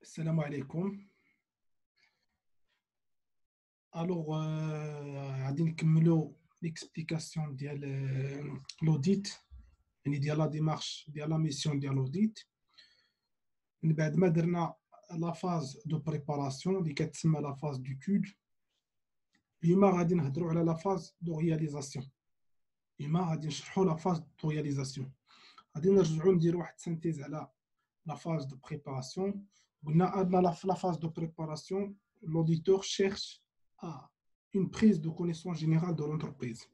Salam alaikum. Alors, غادي نكملوا l'explication ديال l'audit, يعني ديال la démarche ديال la mission ديال l'audit. من بعد ما درنا la phase de préparation اللي كتسمى la phase d'étude. اليوم غادي نهضروا على la phase de réalisation. اليوم غادي نشرحوا la phase de réalisation. غادي نرجعوا نديروا واحد synthèse على la phase de préparation. قلنا أن la phase de préparation, l'auditeur cherche à une prise de connaissance générale de l'entreprise.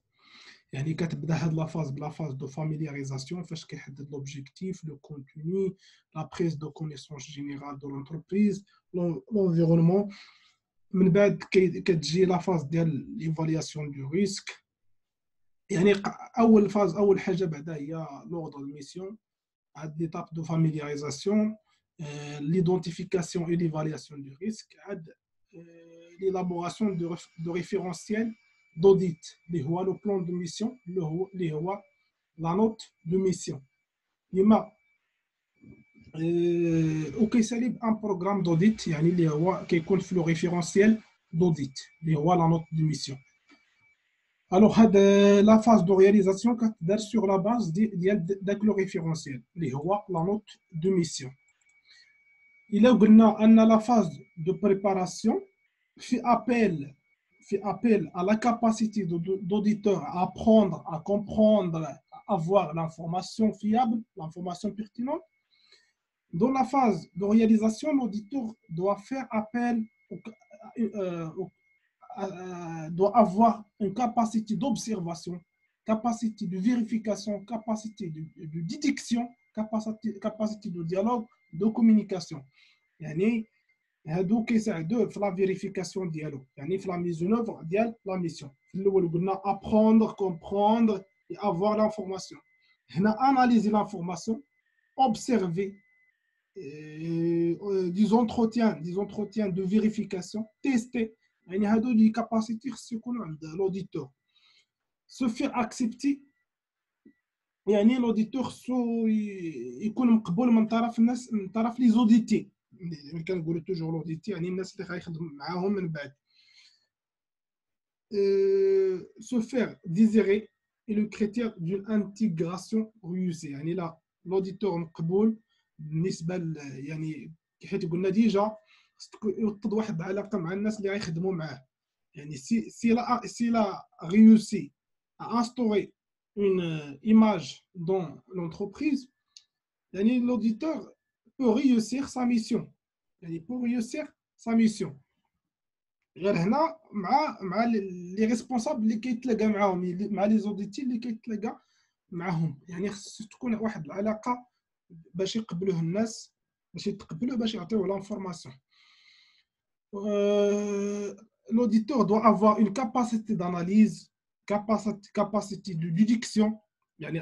يعني كتبدا هاد la phase de familiarisation فاش كيحدد l'objectif, le contenu, la prise de connaissance générale de l'entreprise, l'environnement. من بعد كتجي la phase ديال l'évaluation du risque. يعني أول حاجة بعدا هي l'ordre de mission. L'étape de familiarisation, l'identification et l'évaluation du risque, l'élaboration de référentiels d'audit, le plan de mission, la note de mission. Il y a un programme d'audit qui compte le référentiel d'audit, la note de mission. Alors, la phase de réalisation est sur la base de référentiel, la note de mission. Il a la phase de préparation fait appel à la capacité d'auditeur à apprendre, à comprendre, à avoir l'information fiable, l'information pertinente. Dans la phase de réalisation, l'auditeur doit faire appel doit avoir une capacité d'observation, capacité de vérification, capacité de détection, capacité de dialogue, de communication. يعني هادو كيساعدوه في لا فيريفيكاسيون ديالو يعني في لا ميز اون اوفر ديال لا ميسيون. في الاول قلنا apprendre, comprendre et avoir l'information. هنا analyser l'information, observer des entretiens de vérification, tester. يعني هادو لي كاباسيتي خصو يكونوا عند لوديتور. سو فير اكسبتي يعني لوديتور خصو يكون مقبول من طرف الناس، من طرف لي زوديتي. ملي كنقولوا توجور لوديتي يعني الناس اللي غيخدم معاهم من بعد. سو فير ديزيري اي لو كريتير دون انتيغراسيون ريوسي يعني لا لوديتور مقبول بالنسبه يعني حيت قلنا ديجا يوطد واحد العلاقه مع الناس اللي غيخدموا معاه. يعني si la réussi à instaurer une image dans l'entreprise, يعني l'auditeur peut réussir sa mission. يعني pour réussir sa mission. غير هنا مع لي ريسبونسابل اللي كيتلاقى معاهم، مع لي زوديتي اللي كيتلاقى معاهم. يعني خص تكون واحد العلاقه باش يقبلوه الناس، باش يتقبلوه، باش يعطيوه لانفورماسيون. L'auditeur doit avoir une capacité d'analyse, capacité de déduction.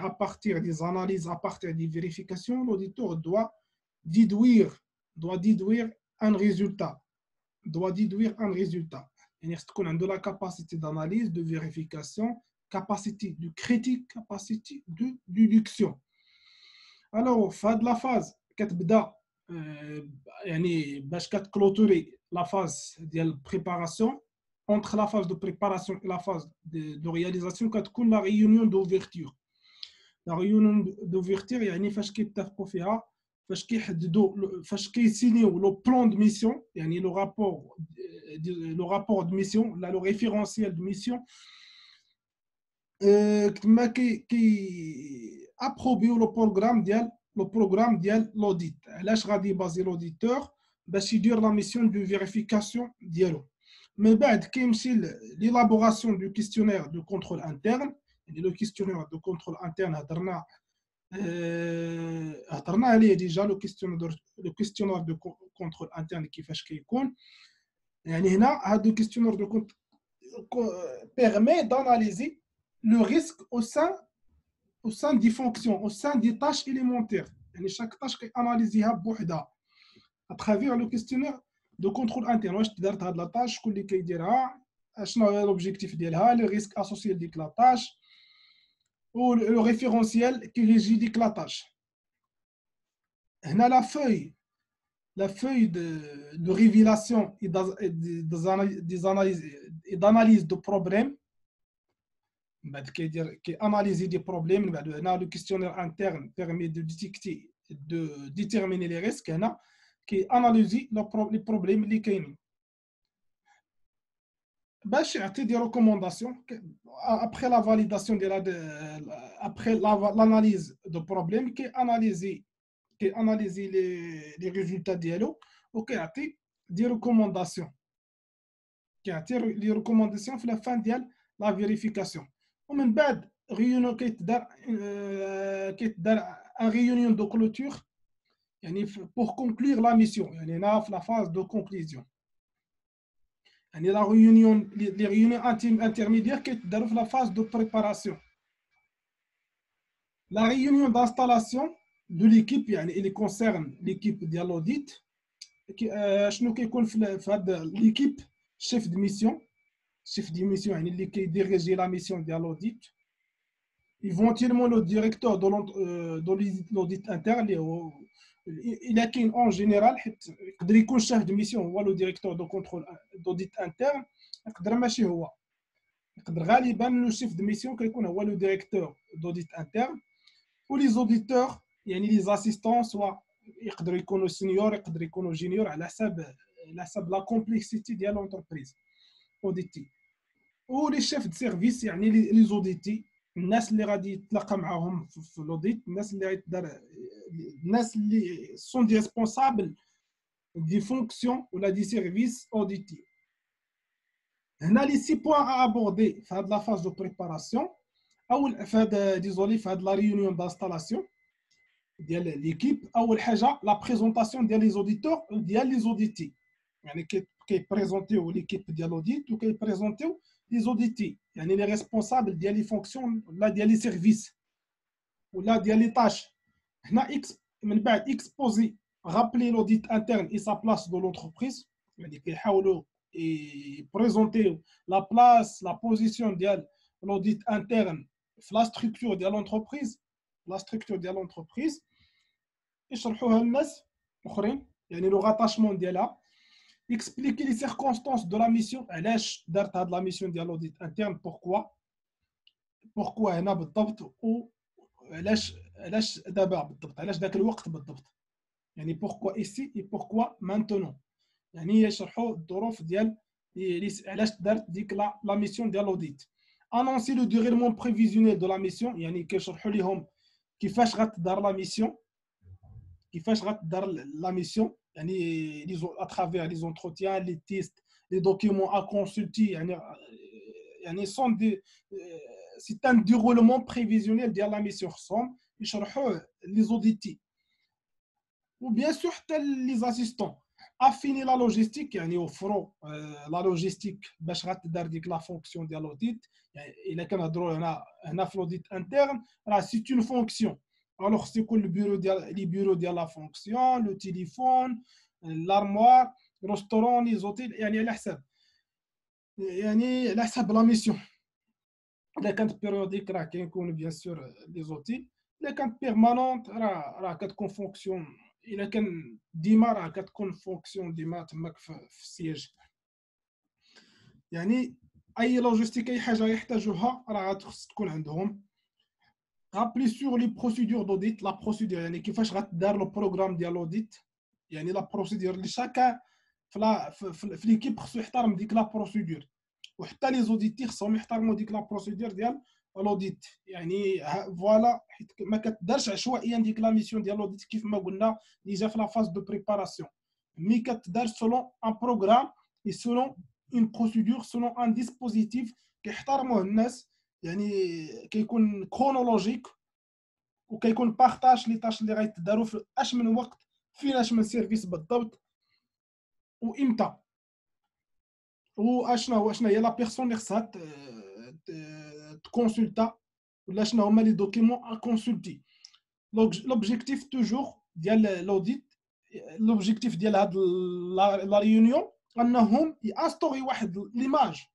À partir des analyses, à partir des vérifications, l'auditeur doit déduire un résultat. Il faut avoir la capacité d'analyse, de vérification, capacité de critique, capacité de déduction. Alors, fin de la phase, باش كتكلوتوري la phase ديال préparation. Entre la phase de préparation et la phase de réalisation كتكون la réunion d'ouverture. La réunion d'ouverture يعني فاش كيتفقوا فيها، فاش كيحددوا، فاش كيسينيو لو بلان دو ميسيون، يعني لو رابور دو ميسيون ولا لو ريفيرونسيال دو ميسيون. كما كي ابروبيو لو بروغرام ديال l'audit. علاش غادي يبازي l'auditeur؟ باش يدير لا ميسيون دو فيريفيكاسيون ديالو. من بعد كيمشي l'élaboration du questionnaire de contrôle interne. Le questionnaire de contrôle interne هضرنا عليه ديجا. لو questionnaire de contrôle interne كيفاش كيكون. يعني هنا هذا questionnaire de permet d'analyser le risque au sein des fonctions, au sein des tâches élémentaires. يعني chaque tâche كياناليزيها بوحدها à travers le questionnaire de contrôle interne. واش دارت هاد لا طاش، شكون اللي كيديرها، شنو هو l'objectif ديالها، le risque associé ديك لا طاش ou le référentiel qui régit ديك لا طاش. هنا la feuille la feuille de révélation et d'analyse de problèmes. Qui analyse des problèmes. Le questionnaire interne permet de détecter, de déterminer les risques. Qui analyse les problèmes اللي كاينين باش يعطي des recommandations après la validation après l'analyse de problème qui analyse les résultats ديالو وكيعطي des recommandations كيعطي les recommandations في la fin ديال la vérification. ومن بعد réunion كيتدار un réunion de clôture يعني pour conclure la mission. يعني هنا في la phase de conclusion. يعني la réunion les réunions intermédiaires كيتداروا في la phase de préparation. La réunion d'installation de l'équipe يعني اللي concerne l'équipe ديال l'audit شنو كيكون في هذا l'équipe chef de mission يعني اللي كيديريجي لا ميسيون ديال l'audit. Éventuellement le directeur de l'audit interne اللي هو il a qu'une en général يقدر يكون chef de mission هو le directeur de contrôle d'audit interne. يقدر ماشي هو يقدر غالبا le chef de mission كيكون هو le directeur d'audit interne. و les auditeurs يعني les assistants soit يقدروا يكونوا senior يقدروا يكونوا junior على حسب la complexité ديال l'entreprise auditée. و les chefs de service يعني les audités الناس اللي غادي يتلاقى معاهم في l'audit الناس اللي sont des responsables des fonctions ou des services audités. هنا les 6 points à aborder في هذه la phase de préparation اول في هذا désolé في هذه la réunion d'installation ديال l'équipe. اول حاجه la présentation ديال les auditeurs ديال les audités يعني كيبريزونتيو l'équipe ديال l'audit وكيبريزونتيو les audités يعني les responsables ديال les fonctions ولا ديال les services ولا ديال les tâches. هنا من بعد exposer rappeler l'audit interne et sa place dans l'entreprise يعني كيحاولوا يبريزونتيو la place la position ديال l'audit interne في la structure ديال l'entreprise يشرحوها للناس اخرين يعني لو غاتاشمون ديالها. expliquer les circonstances de la mission علاش دارت هاد لا ميسيون ديال l'audit interne pourquoi هنا بالضبط وعلاش دابا بالضبط علاش داك الوقت بالضبط يعني pourquoi ici et pourquoi maintenant يعني يشرحوا الظروف ديال علاش دارت ديك لا ميسيون ديال l'audit. annoncer le déroulement prévisionnel de la mission يعني كيشرحوا لهم كيفاش غتدار la mission يعني à travers les entretiens les tests les documents à consulter يعني sont des c'est un déroulement prévisionnel de la mission خصهم يشرحوا les audités. ou bien sûr les assistants affiner la logistique يعني يوفروا la logistique باش غتدار ديك la fonction ديال l'audit. يعني الا كنهضروا هنا في l'audit interne راه c'est une fonction. Alors c'est quoi les bureaux de la fonction, le téléphone, l'armoire, le restaurant, les hôtels يعني على حسب la mission. الا كانت périodique راه كيكون bien sûr les hôtels. الا كانت permanente راه كتكون fonction. الا كان ديما راه كتكون fonction ديما تماك في السياج. يعني اي لوجيستيك اي حاجه يحتاجوها راه خص تكون عندهم. rappeler sur les procédures d'audit la procédure يعني كيفاش غتدار لو بروغرام ديال l'audit يعني لا بروسيدور اللي شاكا في ليكيب خصو يحترم ديك لا بروسيدور وحتى لي زوديتي خصهم يحترموا ديك لا بروسيدور ديال l'audit. يعني فوالا حيت ما كتدارش عشوائيا ديك لا ميسيون ديال l'audit كيف ما قلنا ديجا في لا فاز دو بريباراسيون مي كتدار سولون ان بروغرام اي سولون اون بروسيدور سولون ان ديسبوزيتيف كيحترموه الناس يعني كيكون كرونولوجيك وكيكون بارطاج لي طاش اللي غيتداروا في اش من وقت فين اش من سيرفيس بالضبط وامتى واشنا هي لا بيرسون اللي خصها تكونسلتا ولا شنو هما لي دوكيمون ا كونسلتي. لوبجيكتيف توجور ديال l'audit لوبجيكتيف ديال هاد لا ريونيون انهم يانستوري واحد ليماج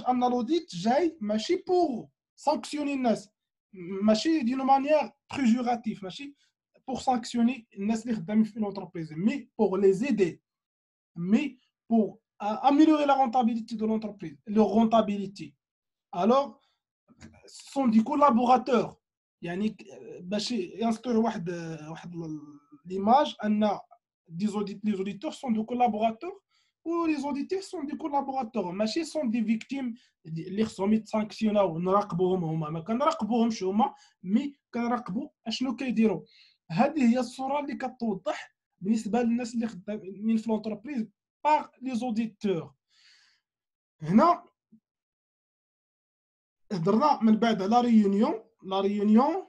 ان l'audit جاي ماشي بور سانكسيوني الناس ماشي دون مانيير بريجوراتيف ماشي pour sanctionner l'entreprise, mais pour les aider, mais pour améliorer la rentabilité de l'entreprise, leur rentabilité. Alors, ce sont des collaborateurs. يعني باش ينصدر واحد l'image ان les auditeurs sont des collaborateurs ou les auditeurs sont des collaborateurs ماشي sont des victimes اللي خصهم يتسانكسيوناو نراقبوهم هما ما كنراقبوهمش هما مي كنراقبوا اشنو كيديروا. هذه هي الصوره اللي كتوضح بالنسبه للناس اللي خدامين في لونتربريز باغ لي زوديتور. هنا هضرنا من بعد على لا ريونيون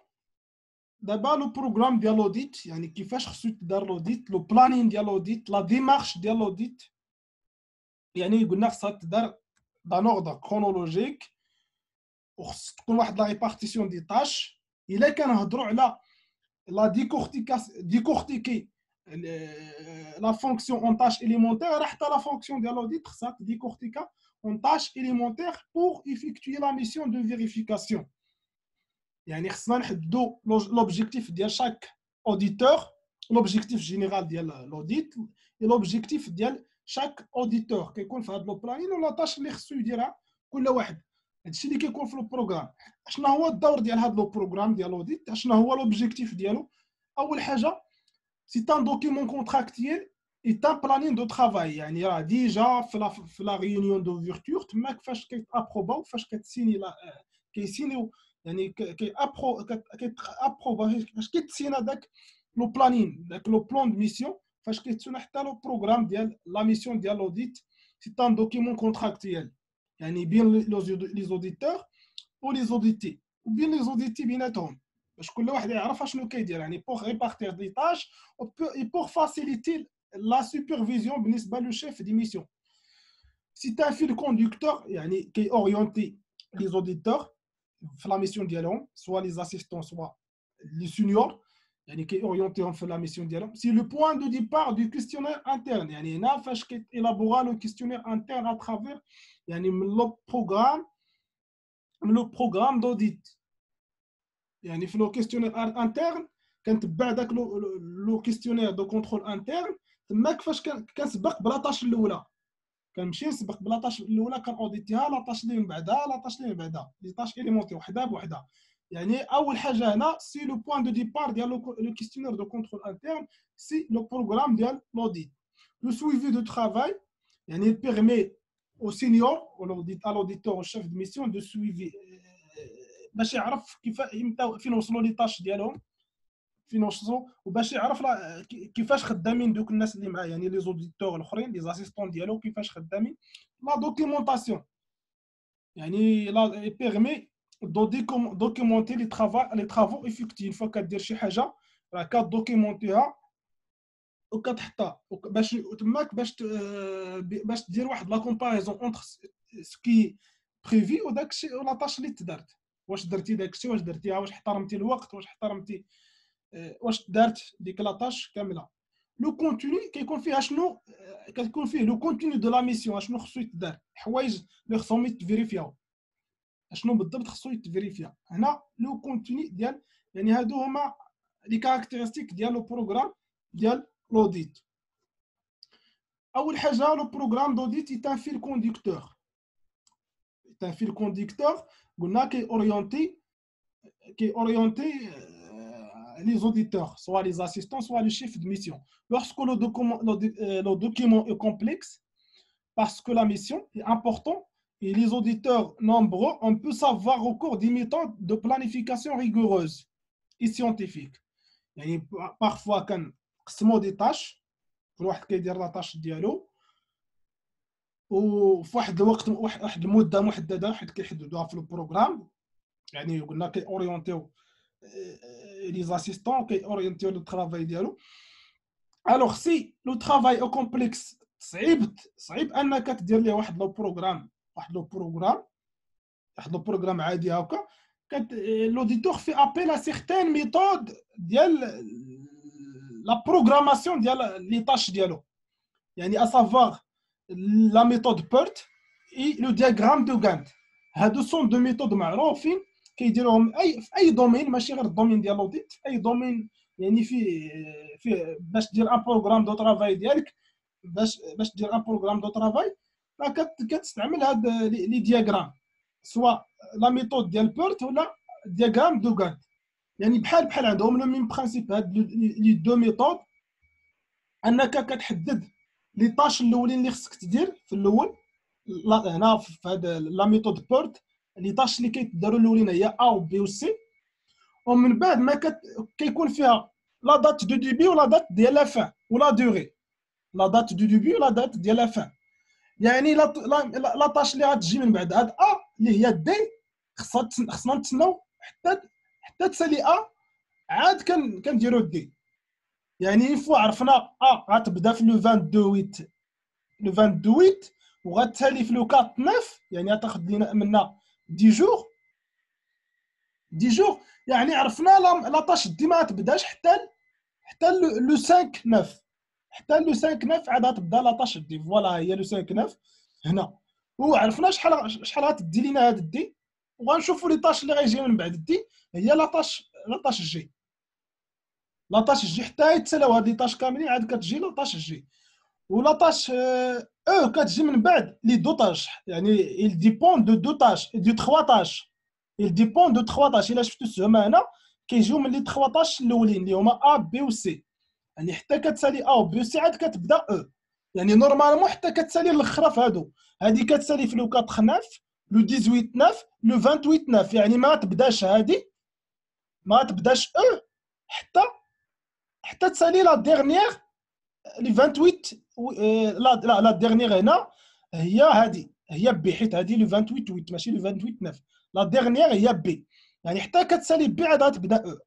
دابا لو بروغرام ديال لوديت يعني كيفاش خصو يدار لوديت لو بلانين ديال لوديت لا ديمارش ديال لوديت يعني قلنا خصها تدار دان اوردر كرونولوجيك وخص تكون واحد لا ريبارتيسيون دي طاش. الا كنهضروا على لا ديكورتيكي لا فونكسيون اون طاش اليمونتير حتى لا فونكسيون ديال لوديت خصها ديكورتيكا en tâches élémentaires pour effectuer la mission de vérification. يعني خصنا نحددوا l'objectif ديال chaque auditeur, l'objectif général ديال l'audit et l'objectif ديال chaque auditeur كيكون في هذا لو بلانين ولا طاش اللي خصو يديرها كل واحد. هادشي اللي كيكون في البروغرام. شنو هو الدور ديال هذا لو بروغرام ديال l'audit؟ شنو هو l'objectif ديالو؟ اول حاجه سي ان دوكيمون كونتراكتيال est un planning de travail. يعني راه ديجا في لا ريونيون دوفيرتور تما كيفاش كيتابروبا وفاش كتسيني كيسينيو يعني كيابروبا فاش كيتسينا داك لو بلانين داك لو بلان دو ميسيون فاش كيتسنى حتى لو بروغرام ديال لا ميسيون ديال لوديت. سي ان دوكيمون كونتراكتيال يعني بين لي زوديتور و لي زوديتي وبين لي زوديتي بيناتهم باش كل واحد يعرف شنو كيدير يعني بوغ ريبارتير دي طاش و بوغ فاسيليتي la supervision بالنسبه لو chef de mission. C'est un fil conducteur يعني qui oriente les auditeurs في la mission ديالهم soit les assistants soit les seniors يعني qui orientéهم في la mission ديالهم. C'est le point de départ du questionnaire interne يعني هنا فاش كيلابورا le questionnaire interne à travers يعني من le programme d'audit. يعني في le questionnaire interne كنتبع داك لو كيستيونير دو كونترول انترن تما كيفاش كنسبق بلا طاش الاولى كنمشي نسبق بلا طاش الاولى كنأوديتيها لا طاش اللي من بعدها لا طاش اللي من بعدها لي طاش اليمونتي وحده بوحده. يعني اول حاجه هنا سي لو بوين دو ديبار ديال لو كيستيونير دو كونترول انترن سي لو بروغرام ديال لوديت. لو سويفي دو ترافاي يعني بيرمي او سينيور او لوديتور او شيف دو ميسيون دو سويفي باش يعرف كيف فين وصلوا لي طاش ديالهم فين وصلوا وباش يعرف كيفاش خدامين دوك الناس اللي معاه يعني لي زوديتور الاخرين لي اسيستون ديالو كيفاش خدامين. لا دوكيومونطاسيون يعني لا بيرمي دوكيومونتي لي طرافو افيكتيف فوا كدير شي حاجه راه كدوكيومونتيها وكتحطها باش تماك باش تدير واحد لا كومباريزون اونتر سكي بريفي وداك الشيء ولا طاش اللي تدارت واش درتي داك الشيء واش درتيها واش احترمتي الوقت واش احترمتي واش دارت ديك لاطاش كامله. لو كونتوني كيكون فيها شنو كتكون فيه لو كونتوني دو لا ميسيون شنو خصو يتدار الحوايج اللي خصهم يتفيريفياو شنو بالضبط خصو يتفيريفيا. هنا لو كونتوني ديال يعني هادو هما لي كاركتيرستيك ديال لو بروغرام ديال لوديت. اول حاجه لو بروغرام دوديت اي ان فيل كوندكتور un fil conducteur قلنا كي orienter les auditeurs, soit les assistants, soit les chefs de mission. Lorsque le document est complexe, parce que la mission est importante et les auditeurs nombreux, on peut savoir au cours des méthodes de planification rigoureuses et scientifiques. يعني parfois كان قسموا des tâches كل واحد كيدير لا طاش ديالو وفي واحد الوقت واحد المده محدده حيت كيحددوها في البروغرام يعني قلنا كي اورينتيو لي اسيستون كي اورينتيو لو طرافاي ديالو. الوغ سي لو طرافاي او كومبلكس صعيب انك تدير ليه واحد لو بروغرام عادي هكا لوديتور في ابيل ا سيغتان ميثود ديال لا بروغراماسيون ديال لي طاش ديالو يعني اسافوار la méthode PERT et le diagramme de Gantt. هادو سون دو ميثود معروفين كيديروهم في اي دومين ماشي غير الدومين ديال لوديت في اي دومين يعني فيه باش دير ان بروغرام دو ترافاي ديالك، باش دير ان بروغرام دو ترافاي راه كتستعمل هاد لي دياغرام، سواء لا ميثود ديال بيرت ولا دياغرام دو غانت. يعني بحال عندهم لو ميم برانسيپ هاد لي دو ميثود، انك كتحدد لي طاش الاولين اللي خصك تدير في الاول. هنا في هذا لا ميثود بيرت لي طاش اللي كيداروا الاولين هي ا و بي و سي، ومن بعد ما كيكون فيها لا دات دو ديبي ولا دات ديال لا فان ولا دوغي، لا دات دو ديبي ولا دات ديال لا فان. يعني لا طاش اللي غتجي من بعد هاد ا اللي هي دي خصنا نتسناو حتى تسالي ا عاد كنديروا دي. يعني فوا عرفنا ا غتبدا في لو 22 لو 28 وغتالي في لو 49، يعني غتاخذ لينا منا 10 جوغ 10 جوغ. يعني عرفنا لا طاش دي ما تبداش حتى لو 5 9، حتى لو 5 9 عاد غتبدا لا طاش دي. فوالا هي لو 5 9 هنا. وعرفنا شحال غتدي لينا هاد الدي، وغنشوفوا لي طاش اللي غيجي من بعد الدي هي لا طاش جي. لا طاش جي حتى يتسالاو هاد لي طاش كاملين عاد كتجي لا طاش جي. ولا طاش او كتجي من بعد لي دو طاش، يعني il dépend de deux tâches de trois tâches. il dépend de trois tâches. الا شفتوا السهمه هنا كيجيو من لي 3 طاش الاولين اللي هما ا بي و سي. يعني حتى كتسالي ا و بي و سي عاد كتبدا او. يعني نورمالمون حتى كتسالي الاخرى في هادو، هادي كتسالي في لو 4 9 لو 18 9 لو 28 9. يعني ما تبداش هادي، ما تبداش او حتى تسالي لا ديرنيير لي 28. لا ديرنيير هنا هي هادي، هي بي، حيت هادي لو 28 8 ماشي لو 28 9. لا ديرنيير هي بي، يعني حتى كتسالي بي عاد غتبدا او.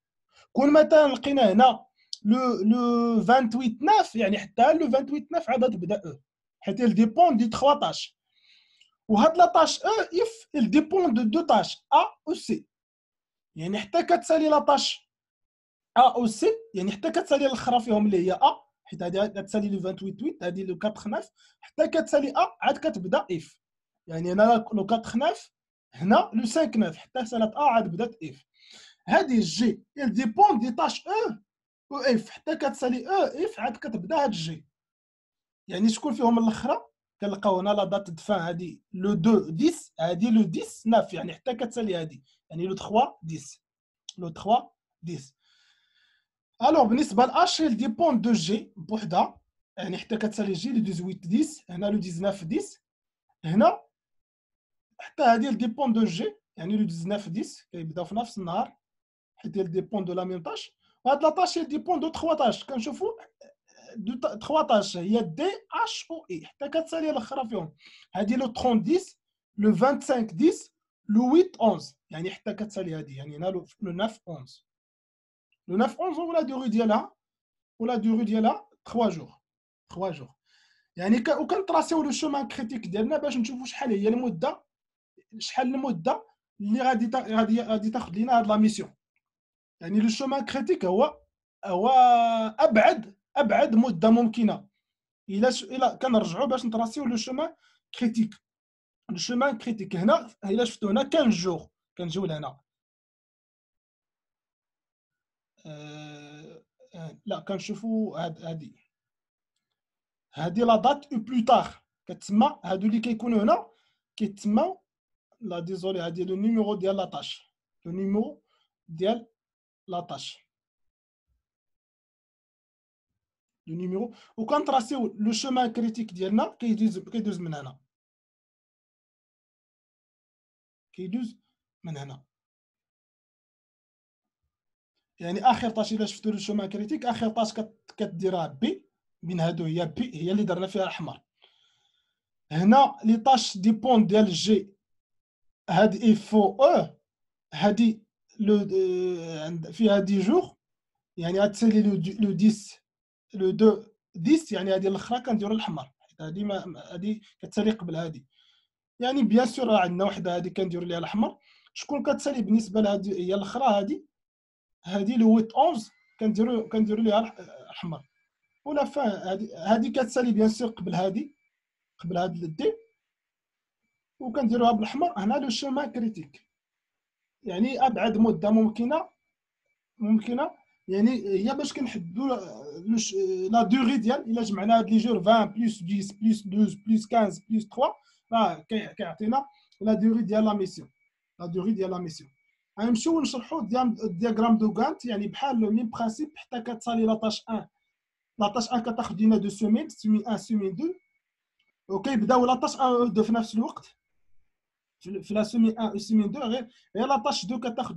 كون مثلا لقينا هنا لو 28 9، يعني حتى لو 28 9 عاد تبدا او، حيت il dépend دي 3 طاش. وهاد لا طاش او اف il dépend دو 2 طاش ا و سي. يعني حتى كتسالي لا طاش ا او سي، يعني حتى كتسالي الاخرى فيهم اللي هي ا، حيت هادي كتسالي لو 28 8 هادي لو 4 9، حتى كتسالي ا عاد كتبدا اف. يعني هنا لو 4 9 هنا لو 5 9 حتى سالات ا عاد بدات اف. هادي جي il dépend دي طاش او و اف، حتى كتسالي او اف عاد كتبدا هاد جي. يعني شكون فيهم الاخرى كنلقاو هنا لا دات دفان هادي لو 2 10، هادي لو 10 9، يعني حتى كتسالي هادي، يعني لو 3 10 لو 3 10. الوغ بالنسبه لاش il dépend دو جي بوحدها، يعني حتى كتسالي جي لو 18 10 هنا لو 19 10 هنا، حتى هادي il dépend دو جي يعني لو 19 10 كيبداو في نفس النهار، حيت il dépend دو لا ميم طاش. وهاد لا طاش il dépend دو 3 طاش. كنشوفوا دو 3 طاش هي دي اش او اي، حتى كتسالي الاخرى فيهم. هادي لو 30 10 لو 25 10 لو 8 11، يعني حتى كتسالي هادي، يعني هنا لو 9 11. لو 9 11 ولا دوغي ديالها ولا دوغي ديالها 3 جوغ 3 جوغ. يعني وكنطراسيو لو شومان كريتيك ديالنا باش نشوفوا شحال هي المده، شحال المده اللي غادي تاخذ لينا هاد لا ميسيون. يعني لو شومان كريتيك هو ابعد مده ممكنه. الا كنرجعوا باش نطراسيو لو شومان كريتيك. لو شومان كريتيك هنا الا شفتوا هنا 15 جوغ كنجيو لهنا. لا كنشوفوا هادي لا دات او بلو تار كتسمى. هادو اللي كيكونوا هنا كيتسمى لا ديزولي، هادي لو نيميرو ديال لاطاش، لو نيميرو ديال لاطاش، لو نيميرو. وكنطراسيو لو شومان كريتيك ديالنا كيدوز من هنا، كيدوز من هنا. يعني اخر طاش الا شفتوا لو شومان كريتيك اخر طاش كديرها بي من هادو، هي بي هي اللي درنا فيها الاحمر. هنا لي طاش ديبون ديال جي، هاد اف او او هادي لو فيها 10 جوغ، يعني غتسالي لو 10 لو 2 10، يعني هذه الاخرى كنديروا الاحمر، حيت هذه هذه كتسالي قبل هذه. يعني بيان سور عندنا وحده هذه كنديروا ليها الاحمر. شكون كتسالي بالنسبه لهذه هي الاخرى، هذه لو 8 11 كنديروا ليها الاحمر. ولا هذه كتسالي بيان سور قبل هذه الدي، وكنديروها بالاحمر. هنا لو شومان كريتيك، يعني ابعد مده ممكنه يعني هي باش كنحددوا لا دوغي ديال الا جمعنا هاد لي جور 20 بلس 10 بلس 12 بلس 15 بلس 3 راه كيعطينا لا دوغي ديال لا ميسيون. لا دوغي ديال لا ميسيون غنمشيو نشرحوا الدياغرام دو غانت، يعني بحال لو ميم برانسيپ حتى كتسالي لا تاش 1. لا تاش 1 كتاخذ لينا 2 سيمين، سيمين 1 سيمين 2، وكيبداو لا تاش 1 و 2 في نفس الوقت في لا سيمين 1 و سيمين 2. غير لا تاش 2 كتاخذ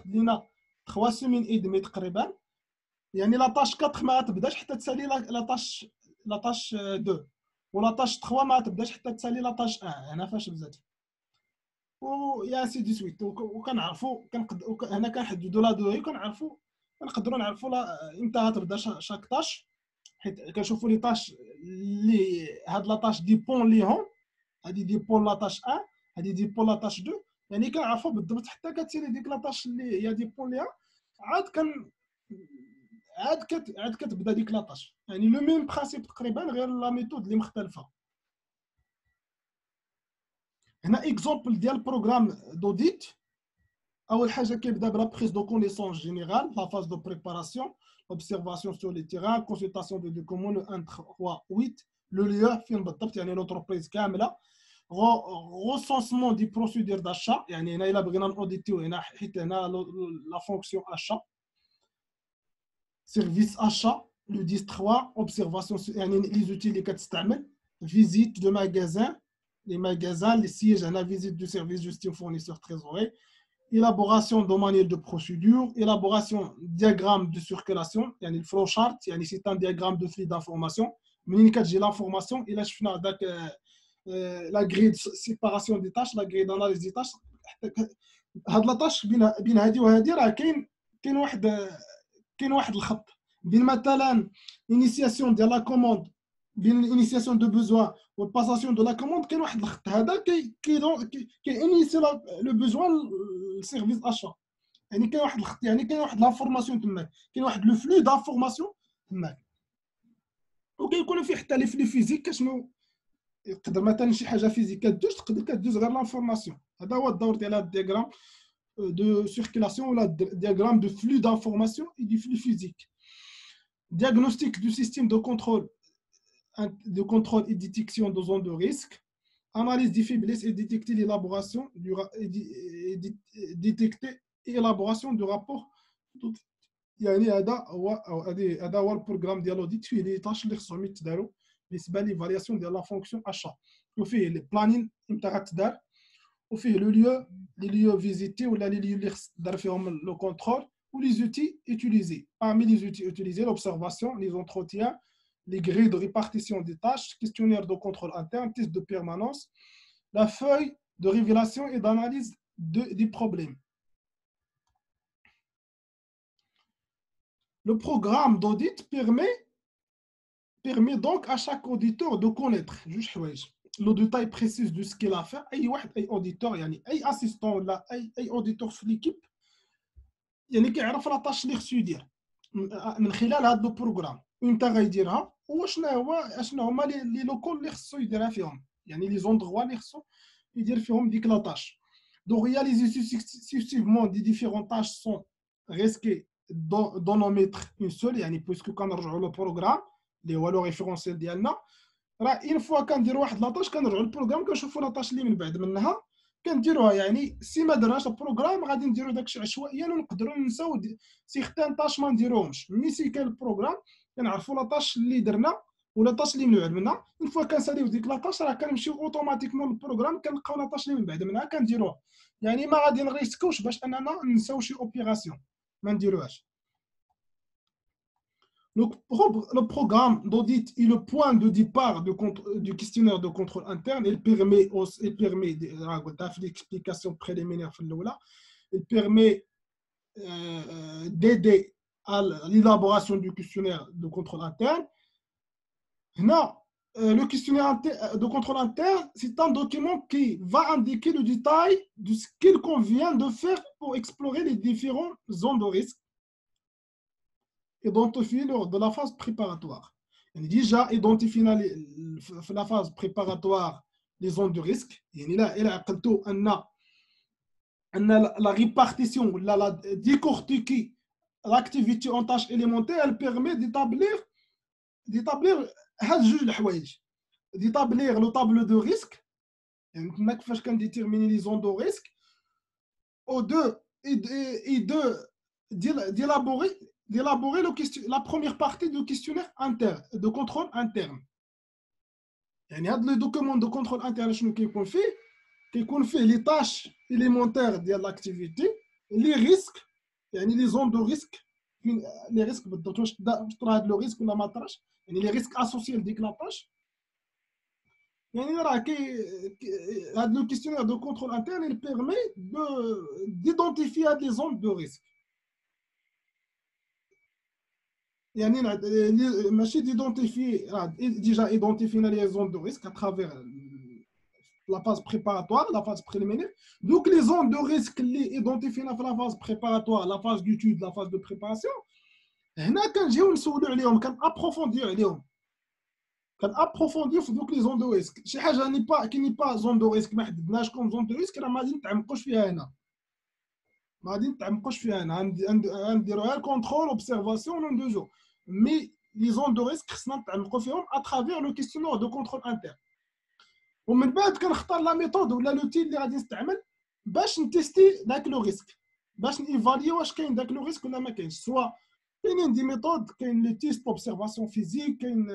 لينا 3 سيمين اي دمي تقريبا. يعني لا تاش 4 ما تبداش حتى تسالي لا تاش 2، ولا تاش 3 ما تبداش حتى تسالي لا تاش 1. هنا فاش بدات ويا سي دي سويت. وكنعرفوا هنا كنحددوا لا دوغي، كنعرفوا نقدروا نعرفوا امتى غتبدا شاك تاش، حيت كنشوفوا لي تاش اللي هاد لا تاش ديبون ليهم، هادي ديبون لا تاش 1، هادي ديبون لا تاش 2. يعني كنعرفوا بالضبط حتى كتسالي ديك لا تاش اللي هي ديبون ليها عاد كتبدا ديك لاطاش. يعني لو ميم برانسيپ تقريبا، غير لا ميثود اللي مختلفه. هنا اكزومبل ديال بروغرام دوديت. اول حاجه كيبدا بلا بريز دو كونيسونس جينيرال، لا فاز دو بريباراسيون، اوبسيرفاسيون سور لي تيران، كونسلطاسيون دو دوكومون 1 3 8. لو ليو فين بالضبط، يعني لونتربريز كامله. recensement دي بروسيدور داشا، يعني هنا الا بغينا نوديتيو هنا، حيت هنا لا فونكسيون اشا. سيرفيس اشا لو 10 3. اوبسيرفاسيون يعني لي زوتي اللي كتستعمل. فيزيت دو ماغازان، لي ماغازان لي سيج. هنا فيزيت دو سيرفيس جوستيون فورنيسور تريزوري. élaboration de manuel de procédure, élaboration diagramme de circulation, يعني الفلو شارت، يعني c'est un diagramme de flux d'information. منين كتجي l'information الا شفنا داك لا غري دو سيباراسيون دي تاش، لا غري داناليز دي تاش. هاد لا تاش بين هادي وهادي راه كاين واحد الخط بين مثلا انيسياسيون ديال لا كوموند، بين الانيسياسيون دو بوزوان والباساسيون دو لا كوموند. كاين واحد الخط هذا كي انيسي لو بوزوان السيرفيس اشا. يعني كاين واحد الخط، يعني كاين واحد لافورماسيون تماك، كاين واحد لو فلو دافورماسيون تماك. وكيكونوا فيه حتى لي فلو فيزيك. كشنو يقدر مثلا شي حاجه فيزيك كدوز، تقدر كدوز غير لافورماسيون. هذا هو الدور ديال هذا الدياغرام de circulation ou le diagramme de flux d'information et du flux physique. Diagnostic du système de contrôle et détection de zones de risque. Analyse des faiblesses et détecter l'élaboration et détecter élaboration du rapport. يعني هذا هو البروغرام ديال الاوديت، فيه لي طاش اللي خصهم يتداروا بالنسبه ليفالياسيون ديال لا فونكسيون اشا، وفيه لي بلانين امتى غتدار، وفيه لو ليو لي ليو فيزيتي ولا لي ليو اللي خص دار فيهم لو كونترول، ولي زوتي utilisés. Parmi les outils utilisés, l'observation, les entretiens, les grilles de répartition des tâches, questionnaire de contrôle interne, test de permanence, la feuille de révélation et d'analyse des problèmes. Le programme d'audit permet donc à chaque auditeur de connaître le détail précis de ce qu'il a fait. أي auditeur يعني أي assistant ولا أي auditeur في l'équipe يعني كيعرف لا طاش اللي خصو يدير من خلال هذا البروغرام، امتى غيديرها، وشنو هما لي لوكول اللي خصو يديرها فيهم، يعني لي زوندغوا اللي خصو يدير فيهم ديك لا طاش. دونك réaliser successivement des différentes tâches sont risquées d'en omettre une seule. يعني بويسكو كنرجعوا لو بروغرام اللي هو لو ريفيرونسيال ديالنا، راه اون فوا كنديروا واحد لاطاش كنرجعوا للبروغرام كنشوفوا لاطاش اللي من بعد منها كنديروها. يعني سي ما درناش البروغرام غادي نديروا داكشي عشوائيا ونقدروا ننساو سيغتان طاش ما نديروهمش. ملي سي كان البروغرام كنعرفوا لاطاش اللي درنا ولا طاش اللي من بعد منها. اون فوا كنساليو ديك لاطاش راه كنمشيو اوتوماتيكمون للبروغرام كنلقاو لاطاش اللي من بعد منها كنديروها. يعني ما غادي نريسكوش باش اننا ننساو شي اوبيراسيون ما نديروهاش. Le programme d'audit est le point de départ du questionnaire de contrôle interne. Il permet l'explication préliminaire, il permet d'aider à l'élaboration du questionnaire de contrôle interne. Non, le questionnaire de contrôle interne, c'est un document qui va indiquer le détail de ce qu'il convient de faire pour explorer les différentes zones de risque identifié lors de la phase préparatoire. يعني déjà identifié في la phase préparatoire les zones de risque. يعني إلا عقلتوا أن la répartition ولا la décortiquer l'activité en tâche élémentaire, elle permet d'établir d'établir le tableau de risque. Maintenant, كيفاش كنديتيرميني لي زون دو ريسك او دو d'élaborer la première partie du questionnaire interne de contrôle interne. يعني هذا le document de contrôle interne شنو كيكون فيه les tâches élémentaires ديال l'activité, les risques, يعني les zones de risque, les risques بالضبط واش طرا هذا لو ريسك ولا ما طراش, يعني les risques associés لديك لا tâche. يعني راه هذا le questionnaire de contrôle interne il permet d'identifier les zones de risque. يعني ماشي d'identifier déjà identifier les zones de risque à travers la phase préparatoire, la phase préliminaire. Donc les zones de risque اللي identifiées dans la phase préparatoire, la phase d'étude, la phase de préparation, هنا كنجيو نسولو عليهم, كنابروفونديو عليهم, كنابروفونديو في دوك لي زون دو ريسك. شي حاجه كي ني با زون دو ريسك ما حددناش كوم زون دو ريسك, راه ما غادي نتعمقوش فيها هنا, غنديروها كونترول اوبسيرفاسيون نون دو جور. مي لي زون دو ريسك خصنا نتعمقوا فيهم اترافير لو كيستيونير دو كونترول انتر. ومن بعد كنختار لا ميثود ولا لوتي اللي غادي نستعمل باش نتيستي داك لو ريسك, باش نيفاليو واش كاين داك لو ريسك ولا ما كاينش. سوا كاينين دي ميثود, كاين لي تيست اوبسيرفاسيون فيزيك, كاين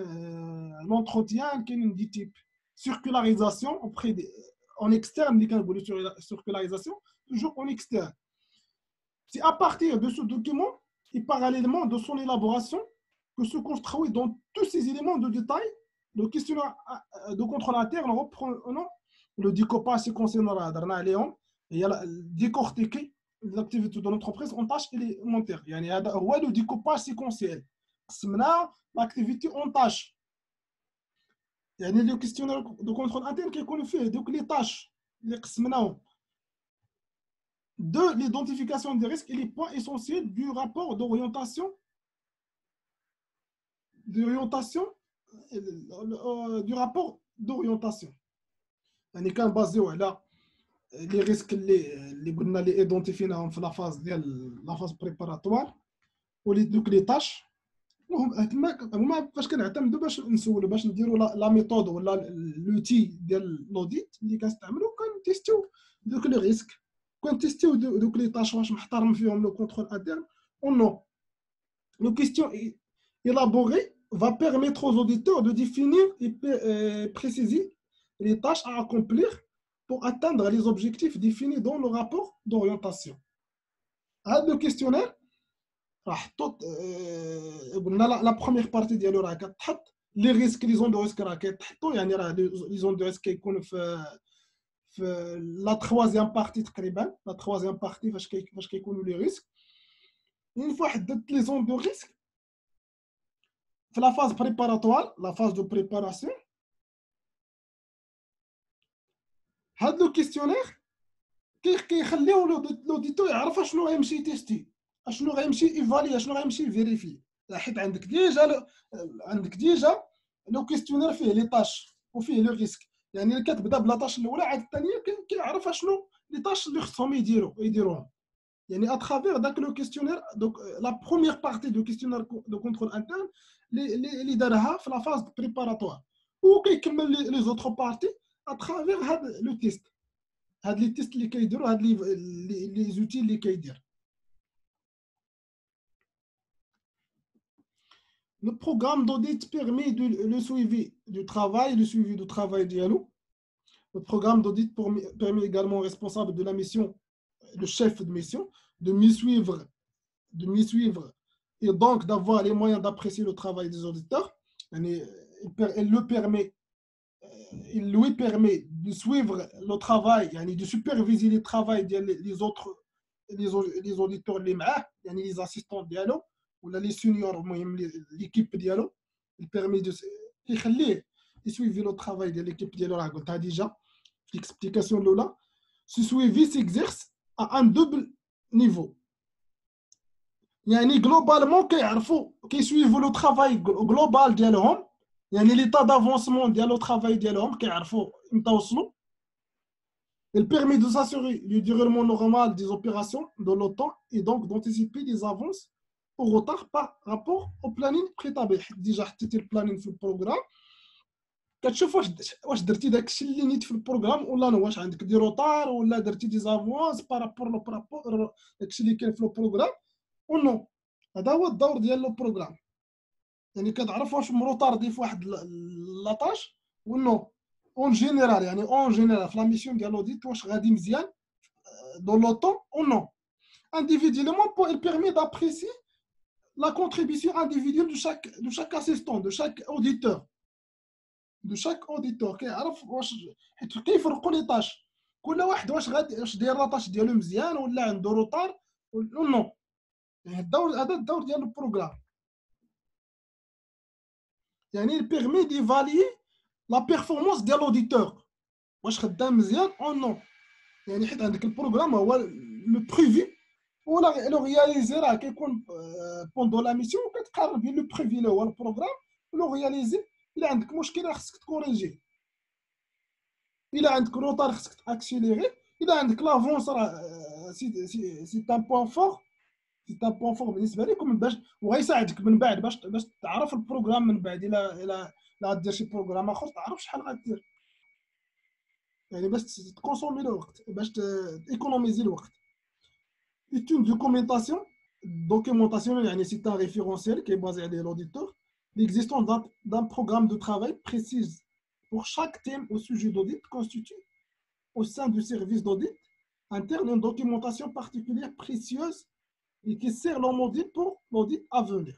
لونتروتيان, كاين دي تيب سيركولاريزاسيون auprès des en externe اللي كنقولوا circularisation toujours en externe. C'est à partir de ce document et parallèlement de son élaboration que se construit dans tous ces éléments de détail le questionnaire de contrôle interne en reprenant le découpage séquentiel et décortiquer l'activité de l'entreprise en tâches élémentaires. يعني هذا هو le découpage séquentiel. قسمنا l'activité en tâches. يعني le questionnaire de contrôle interne كيكون فيه دوك les tâches اللي قسمناهم de l'identification des risques et les points essentiels du rapport d'orientation du rapport d'orientation. يعني كان بازيو على les risques اللي قلنا اللي ايدونتيفيناهم في لا فاز ديال لا فاز بريباراتوار ولي دوك لي طاش. هما فاش كنعتمدوا باش نسولوا باش نديروا لا ميثود ولا لوتي ديال لوديت اللي كنستعملوا, كنتيستيو دوك لي ريسك, كنتيستيو دوك لي طاش واش محترم فيهم لو كونترول انترن او نو. لو كيستيون élaboré va permettre aux auditeurs de définir et préciser les tâches à accomplir pour atteindre les objectifs définis dans le rapport d'orientation. هذا le questionnaire راح تحط قلنا لا بروميير بارتي ديالو راه كتحط لي ريسك لي زون دو ريسك راه كيتحطوا, يعني راه لي زون دو ريسك كيكونوا في لا تروازيام بارتي تقريبا, لا تروازيام بارتي فاش كيكونوا لي ريسك. اون فوا حددت لي زون دو ريسك في لا فاز بريباراتوار, لا فاز دو بريباراسيون, هاد لو كيستيونير كيخليو لوديتور يعرف شنو غيمشي تيستي, شنو غيمشي ايفالي, شنو غيمشي فيريفي. حيت عندك ديجا لو كيستيونير فيه لي طاش وفيه لو ريسك, يعني كتبدا بلا طاش الاولى عاد الثانيه كيعرف شنو لي طاش اللي خصهم يديروهم. يعني اترافير داك لو كيستيونير. دونك لا بروميير بارتي دو كيستيونير دو كونترول انترن اللي دارها في لا فاز بريباراتوار, وكيكمل لي زوتر بارتي اترافير هاد لو تيست, هاد لي تيست اللي كيديروا, هاد لي زوتي اللي كيدير. Le programme d'audit permet le suivi du travail dialogue. Le programme d'audit permet également au responsable de la mission, le chef de mission, de m'y suivre et donc d'avoir les moyens d'apprécier le travail des auditeurs. Il lui permet de suivre le travail, de superviser le travail des autres, les auditeurs, les assistants de dialogue, ou les seniors, l'équipe de dialogue. Il permet de suivre le travail de l'équipe de dialogue. On a déjà l'explication de là. Ce suivi s'exerce à un double niveau. يعني globalement كيسويفوا لو ترافاي global ديالهم, يعني l'état d'avancement ديال لو ترافاي ديالهم كيعرفوا امتى وصلوا. Il permet de s'assurer du déroulement normal des opérations dans le temps et donc d'anticiper les avances au retard par rapport au planning préétabli. Déjà حطيتي البلانين في البروغرام كتشوف واش درتي داكشي اللي نيت في البروغرام ولا نو، واش عندك دي روطار ولا درتي دي زافوانس بارابور لو بارابور داكشي اللي كاين في البروغرام و نو. هذا هو الدور ديال لو بروغرام، يعني كتعرف واش مروطاردي في واحد لاطاج و نو. اون جينيرال يعني اون جينيرال في لا ميسيون ديال لوديت واش غادي مزيان دون لو طون او نو. Individuellement, il permet d'apprécier la contribution individuelle de chaque assistant, de chaque auditeur. كيعرف واش حيت كيفرقوا لي طاش، كل واحد واش داير لاطاش ديالو مزيان ولا عنده روطار ولا نو. يعني هذا الدور ديال البروغرام. يعني il permet d'évaluer la performance ديال l'auditeur واش خدام مزيان او نو. يعني حيت عندك البروغرام هو لو بريفي ولا لو رياليزي راه كيكون بوندو لا ميسيون كتقارن بين لو بريفي اللي هو البروغرام ولو رياليزي. الا عندك مشكله خصك تكوريجي، الا عندك روطار خصك تاكسيليري، الا عندك لافونس راه سي ان بوين فور، سي ان بوين فور بالنسبه لكم باش وغيساعدك من بعد باش تعرف البروغرام من بعد. الا غدير شي بروغرام اخر تعرف شحال غدير، يعني باش تكونسومي الوقت، باش تيكونوميزي الوقت. C'est une documentation. Documentation, c'est un référentiel qui est basé sur l'auditeur. L'existence d'un programme de travail précis pour chaque thème au sujet d'audit constitue au sein du service d'audit interne une documentation particulière précieuse et qui sert l'homme audit pour l'audit à venir.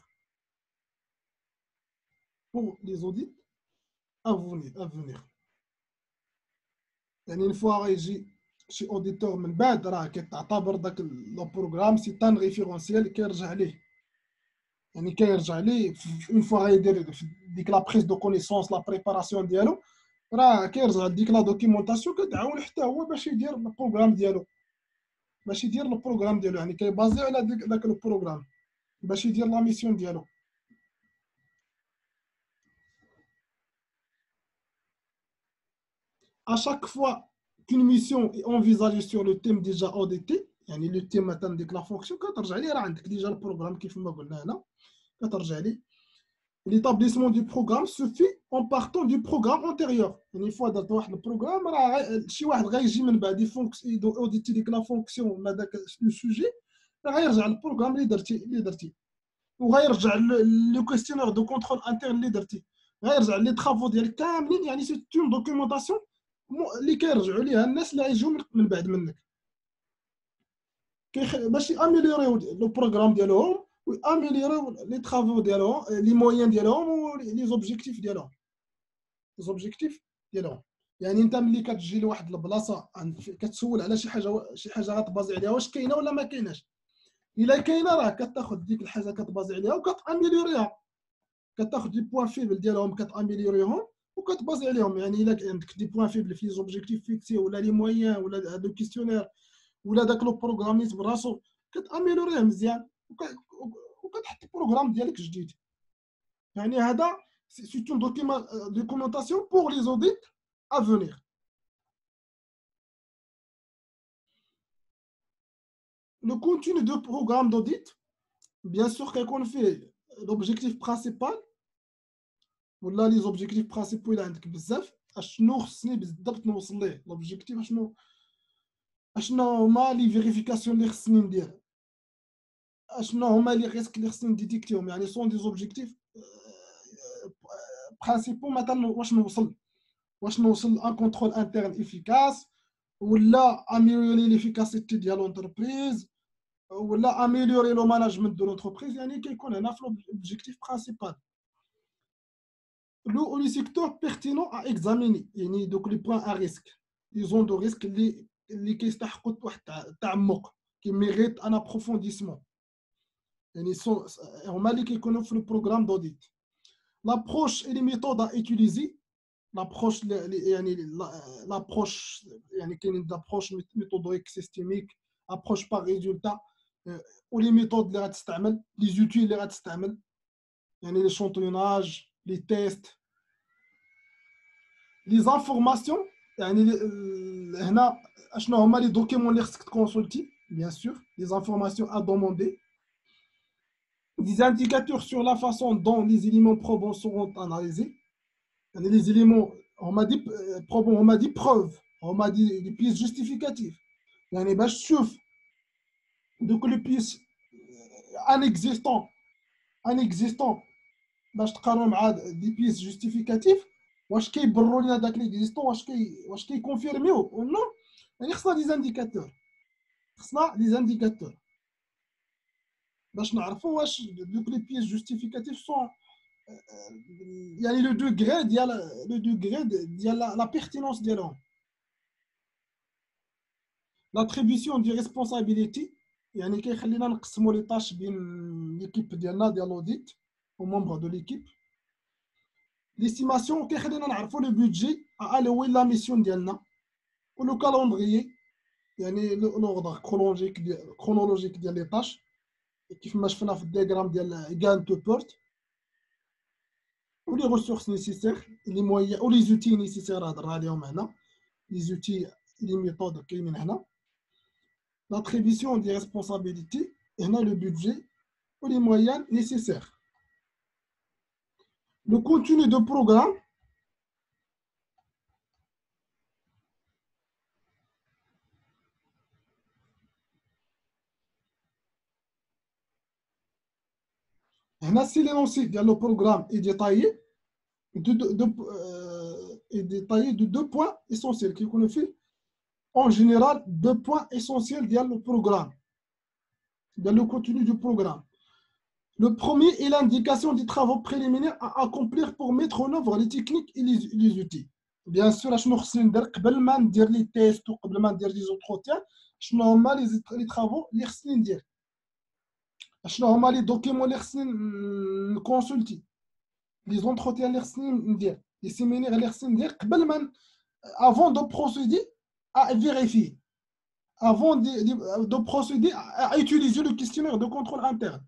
Pour les audits à venir. يعني une fois يجي شي اوديتور من بعد راه كتعتبر داك لو بروغرام سي تان ريفيرونسيال كيرجع ليه، يعني كيرجع ليه اون فوا غيدير ديك لا بريز دو كونيسونس لا بريباراسيون ديالو، راه كيرجع لديك لا دوكيومونطاسيون كتعاون حتى هو باش يدير البروغرام ديالو، يعني كيبازي على داك البروغرام باش يدير لا ميسيون ديالو. À chaque fois qu'une mission est envisagée sur le thème déjà audité، يعني le thème مثلا ديك لا فونكسيون كترجع ليه راه عندك ديجا البروغرام كيف ما قلنا هنا كترجع ليه. L'établissement du programme se fait en partant du programme antérieur. يعني fois درت واحد البروغرام راه شي واحد غيجي من بعد اوديتي ديك لا فونكسيون ولا داك لو سوجي، راه غيرجع للبروغرام اللي درتي وغيرجع لو كويستيونير دو كونترول انترن اللي درتي، غيرجع لي طرافو ديالك كاملين. يعني سي اون دوكيومونطاسيون اللي كيرجعوا ليها الناس اللي غيجيو من بعد منك باش ياميليوريو لو بروغرام ديالهم وياميليوريو لي طرافو ديالهم، لي مويان ديالهم ولي زوبجيكتيف ديالهم. يعني انت ملي كتجي لواحد البلاصه كتسول على شي حاجه غتبازي عليها واش كاينه ولا ما كايناش، الا كاينه راه كتاخذ ديك الحاجه كتبازي عليها وكتاميليوريها، كتاخذ لي بوين فيبل ديالهم كتاميليوريهم وكتبازي عليهم. يعني الا عندك دي بوين فيبل في لي زوبجيكتيف فيكسي ولا لي مويان ولا هذا الكيستيونير ولا داك لو بروغراميت براسو كتاميليوريه مزيان وكتحط البروغرام ديالك جديد. يعني هذا سي اون دوكيومونطاسيون بور لي اوديت à venir. Le contenu de programme d'audit, bien sûr, qu'on fait l'objectif principal ولا les objectifs principaux اللي عندك بزاف، اشنو خصني بالضبط نوصل ليه l'objectif، اشنو هما لي فيريفيكاسيون اللي خصني ندير، اشنو هما لي ريسك اللي خصني نديتيكتيهم. يعني سون دي زوبجيكتيف برينسيبو. مثلا واش نوصل ان كونترول انترن افيكاس، ولا اميليوري ليفيكاسيتي ديال لونتربريز، ولا اميليوري لو ماناجمنت دو لونتربريز. يعني كيكون هنا في لوبجيكتيف برينسيبال. لو سيكتور بيرتينون ا اكزاميني، يعني دوك لي بوين ا ريسك، لي زون دو ريسك اللي كيستحقوا واحد التعمق، كي ميريت ان ابروفونديسمون. يعني هما اللي كيكونوا في البروغرام دوديت. لابروش اي لي ميثود ا utiliser. l'approche يعني l'approche يعني كاينين d'approche méthodique systémique، approche par résultat، ولي ميثود اللي غتستعمل، لي زوتي اللي غتستعمل، يعني لي شونطيوناج، لي تيست، لي زانفورماسيون. يعني هنا اشنو هما لي دوكيمون اللي خصك تكونسولتي، بيان سور لي زانفورماسيون ا دوموندي. des indicateurs sur la façon dont les éléments probants seront analysés. Les éléments, on m'a dit probants, on m'a dit preuves, on m'a dit des pièces justificatives. يعني باش تشوف دوك لي بيس ان اكزيستون باش تقارنوا مع دي بيس جوستيفيكاتيف واش كيبرروا لنا داك ليكزيستون واش كيكونفيرميو ولا يعني خصنا دي زانديكاتور باش نعرفوا واش دوك لي بيس جوستيفيكاتيف سون يعني لو دوغري ديال لا بيرتينونس ديالهم. l'attribution دي ريسبونسابيلتي يعني كيخلينا نقسموا لي طاش بين ليكيب ديالنا ديال الاوديت او ممبر دو ليكيب. l'estimation كيخلينا نعرفوا لو بودجي الوي لا ميسيون ديالنا ولو كالوندريي يعني لوردر كرونولوجيك ديال لي طاش كيف ما شفنا في الدياغرام ديال غانت بورت ولي ريسورس نيسيسير لي مويا ولي زوتي نيسيسير هضرنا عليهم هنا لي زوتي لي ميثود كاينين هنا. l'attribution des responsabilités et le budget ou les moyens nécessaires. Le contenu de programme si l'énoncé de le programme est détaillé de deux points essentiels qui qu'on fait en général deux points essentiels dans le programme dans le contenu du programme. Le premier est l'indication des travaux préliminaires à accomplir pour mettre en œuvre les techniques et les outils. Bien sûr, je قبل ما ندير لي تيست وقبل ما ندير لي زونتروتيان شنو هما لي travaux اللي خصني ندير شنو هما لي دوكيمون اللي خصني نكونسلتي لي زونتروتيان اللي خصني ندير لي سيمينير اللي خصني ندير قبل ما avant de procéder à vérifier avant de procéder à utiliser le questionnaire de contrôle interne.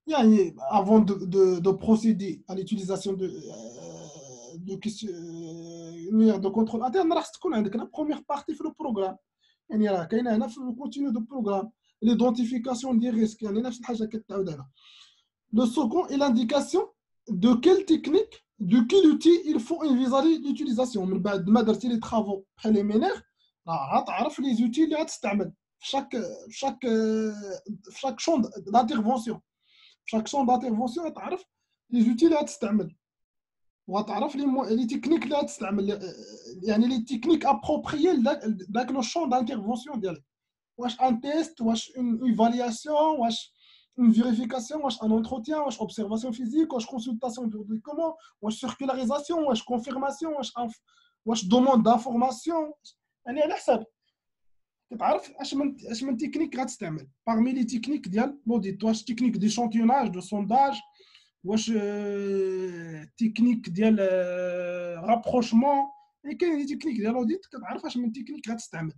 يعني avant de procéder à l'utilisation de questionnaire de contrôle interne راح تكون عندك la première partie في le programme يعني راه كاينه هنا في le contenu de programme l'identification des risques يعني نفس الحاجه كتعاود هنا. Le second est l'indication de quelle technique de quel outil il faut envisager l'utilisation. من بعد ما درتي لي travaux préliminaires راه غتعرف لي زوتي اللي غتستعمل في chaque champ d'intervention. chaque champ d'intervention غتعرف لي زوتي اللي غتستعمل وغتعرف لي تكنيك اللي غتستعمل يعني لي تكنيك ابروبريي لذاك لو champ d'intervention ديالك. واش ان تيست واش اون ايفالياسيون واش une vérification, un entretien, une observation physique, une consultation de documents, une circularisation, une confirmation, une demande d'information. يعني على حسب تعرف اش من تكنيك غتستعمل parmi les techniques ديال l'audit. واش تكنيك d'échantillonnage de sondage واش تكنيك ديال rapprochement يعني كاين لي تكنيك ديال l'audit كتعرف اش من تكنيك غتستعمل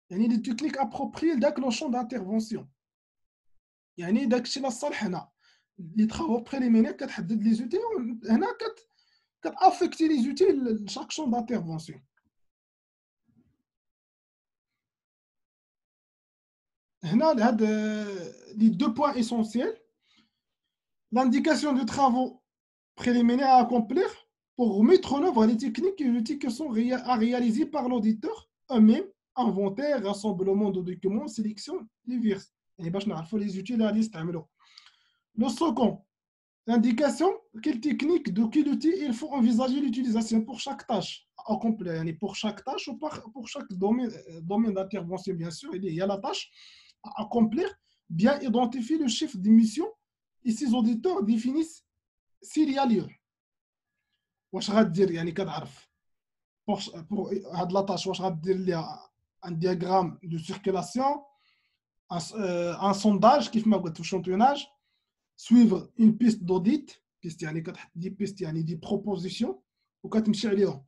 يعني لي تكنيك ابروبري لذاك لو champ d'intervention. يعني داكشي لا الصالح هنا لي ترافو بريليمينير كتحدد لي زوتي هنا كتافيكتي لي زوتي لشاك شون دانترفونسيون. هنا هاد لي دو بوين اسونسييل l'indication de travaux préliminaires à accomplir pour mettre en œuvre les techniques et outils qui sont à réaliser par l'auditeur eux-mêmes, inventaire, rassemblement de documents, sélection diverses. يعني باش نعرفوا لي زوتي اللي غادي يستعملوا. Le second, l'indication quelle technique de quel outil il faut envisager l'utilisation pour chaque tâche accomplie. يعني pour chaque tâche ou pour chaque domaine d'intervention bien sûr il y a la tâche à accomplir, bien identifier le chef de mission et ses auditeurs définissent s'il y a lieu. واش غادير يعني كتعرف pour هاد لا tâche واش غادير ليها un diagramme de circulation un sondage كيف ما قلت في l'échantillonnage, suivre une piste d'audit piste يعني كتحط دي piste يعني دي propositions وكتمشي عليهم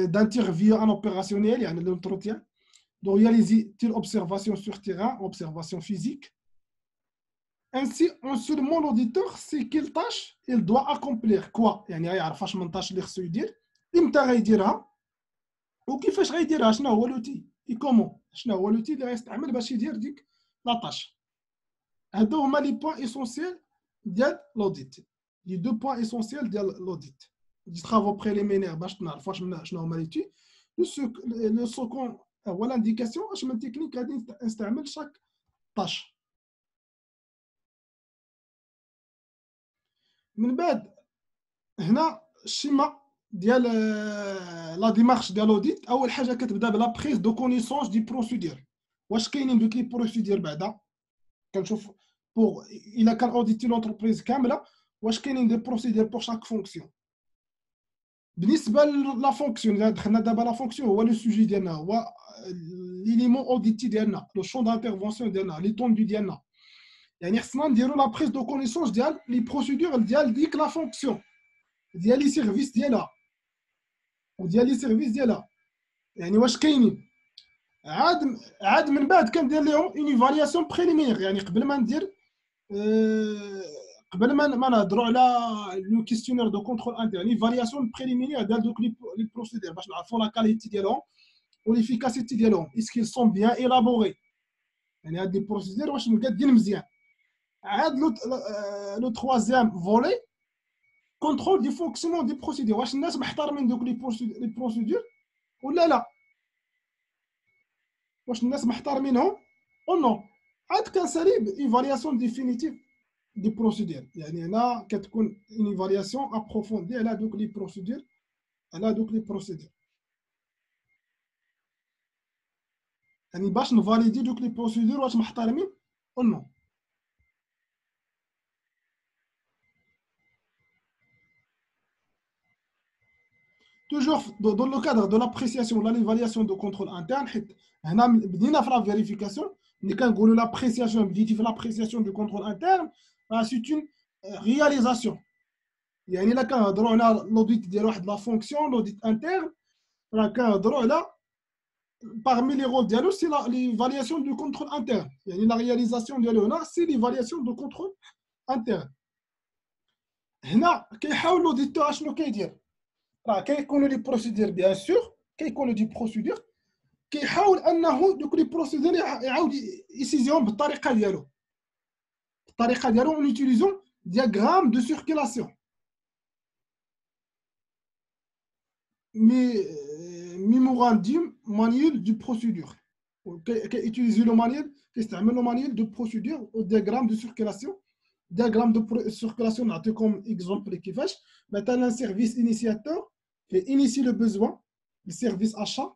d'interview en opérationnel يعني l'entretien, de réaliser telle observation sur terrain, observation physique. Ainsi, en seulement l'auditeur sait quelle tâche il doit accomplir. Quoi يعني يعرف اش من tâche اللي خصو يدير امتى غيديرها وكيفاش غيديرها شنو هو l'outil et comment شنو هو l'outil اللي غيستعمل باش يدير ديك لا طاش. هادو هما لي بوين اسونسيال ديال لوديت. لي دو بوين اسونسيال ديال لوديت دي travaux بريليمينير باش نعرفوا شنو هما لي تي. لو سكون هو لانديكاسيون اش من تكنيك غادي نستعمل شاك طاش. من بعد هنا الشيما ديال لا ديمارش ديال لوديت. اول حاجه كتبدا بلا بريز دو كونيسونس دي بروسيدور. واش كاينين دوك لي بروسيدور بعدا كنشوف بور الا كان اوديتي لونتربريز كامله واش كاينين دي بروسيدور بور شاك فونكسيون. بالنسبه لا فونكسيون دخلنا دابا لا فونكسيون هو لو سوجي ديالنا هو ليليمون اوديتي ديالنا لو شون دانترفونسيون ديالنا لي طوندو ديالنا. يعني خصنا نديرو لا بريز دو كونيسونس ديال لي بروسيدور ديال ديك لا فونكسيون ديال لي سيرفيس ديالها وديال لي سيرفيس ديالها. يعني واش كاينين عاد من بعد كندير لهم اون ايفالياسيون بريليمينير. يعني قبل ما ندير قبل ما نهضروا على لو كيستيونير دو كونترول انترن ايفالياسيون بريليمينير ديال دوك لي بروسيدور باش نعرفوا لا كاليتي ديالهم وليفيكاسيتي ديالهم اسكيل سون بيان ايلابوري. يعني هاد لي بروسيدور واش مقادين مزيان. عاد لو troisième فولي كونترول دي فونكسيونمون دي بروسيدور. واش الناس محترمين دوك لي بروسيدور ولا لا. واش الناس محترمينهم او نو. عاد كنسالي ايفالياسيون ديفينيتيف دي بروسيدور. يعني هنا كتكون اون ايفالياسيون ابروفوندي على دوك لي بروسيدور يعني باش نفاليدي دوك لي بروسيدور واش محترمين او نو. toujours dans le cadre de l'appréciation de l'évaluation de contrôle interne. حيت هنا بدينا في لا فيريفيكاسيون ملي كنقولوا لابريسياسيون بديتي في لابريسياسيون دو كونترول انترن سي اون رياليزاسيون. يعني الا كنهضروا على لوديت ديال واحد لا فونكسيون لوديت انترن راه كنهضروا على parmi les rôles dialogue c'est l'évaluation du contrôle interne. يعني la réalisation ديالو هنا c'est l'évaluation du contrôle interne. هنا كيحاول لوديتور اشنو كيدير راه كيكونوا لي بروسيدور بيان سور كيكونوا دي بروسيدور كيحاول انه دوك لي بروسيدور يعاود يسيزيهم بالطريقه ديالو اون يوتيليزون دياغرام دو سيركيلاسيون ميموراندوم مانيول دو بروسيدور. كيutiliser لو مانيول كيستعمل لو مانيول دو بروسيدور او دياغرام دو سيركيلاسيون. diagramme de circulation comme exemple كيفاش مثلا سيرفيس انيسياتور initier le besoin le service achat.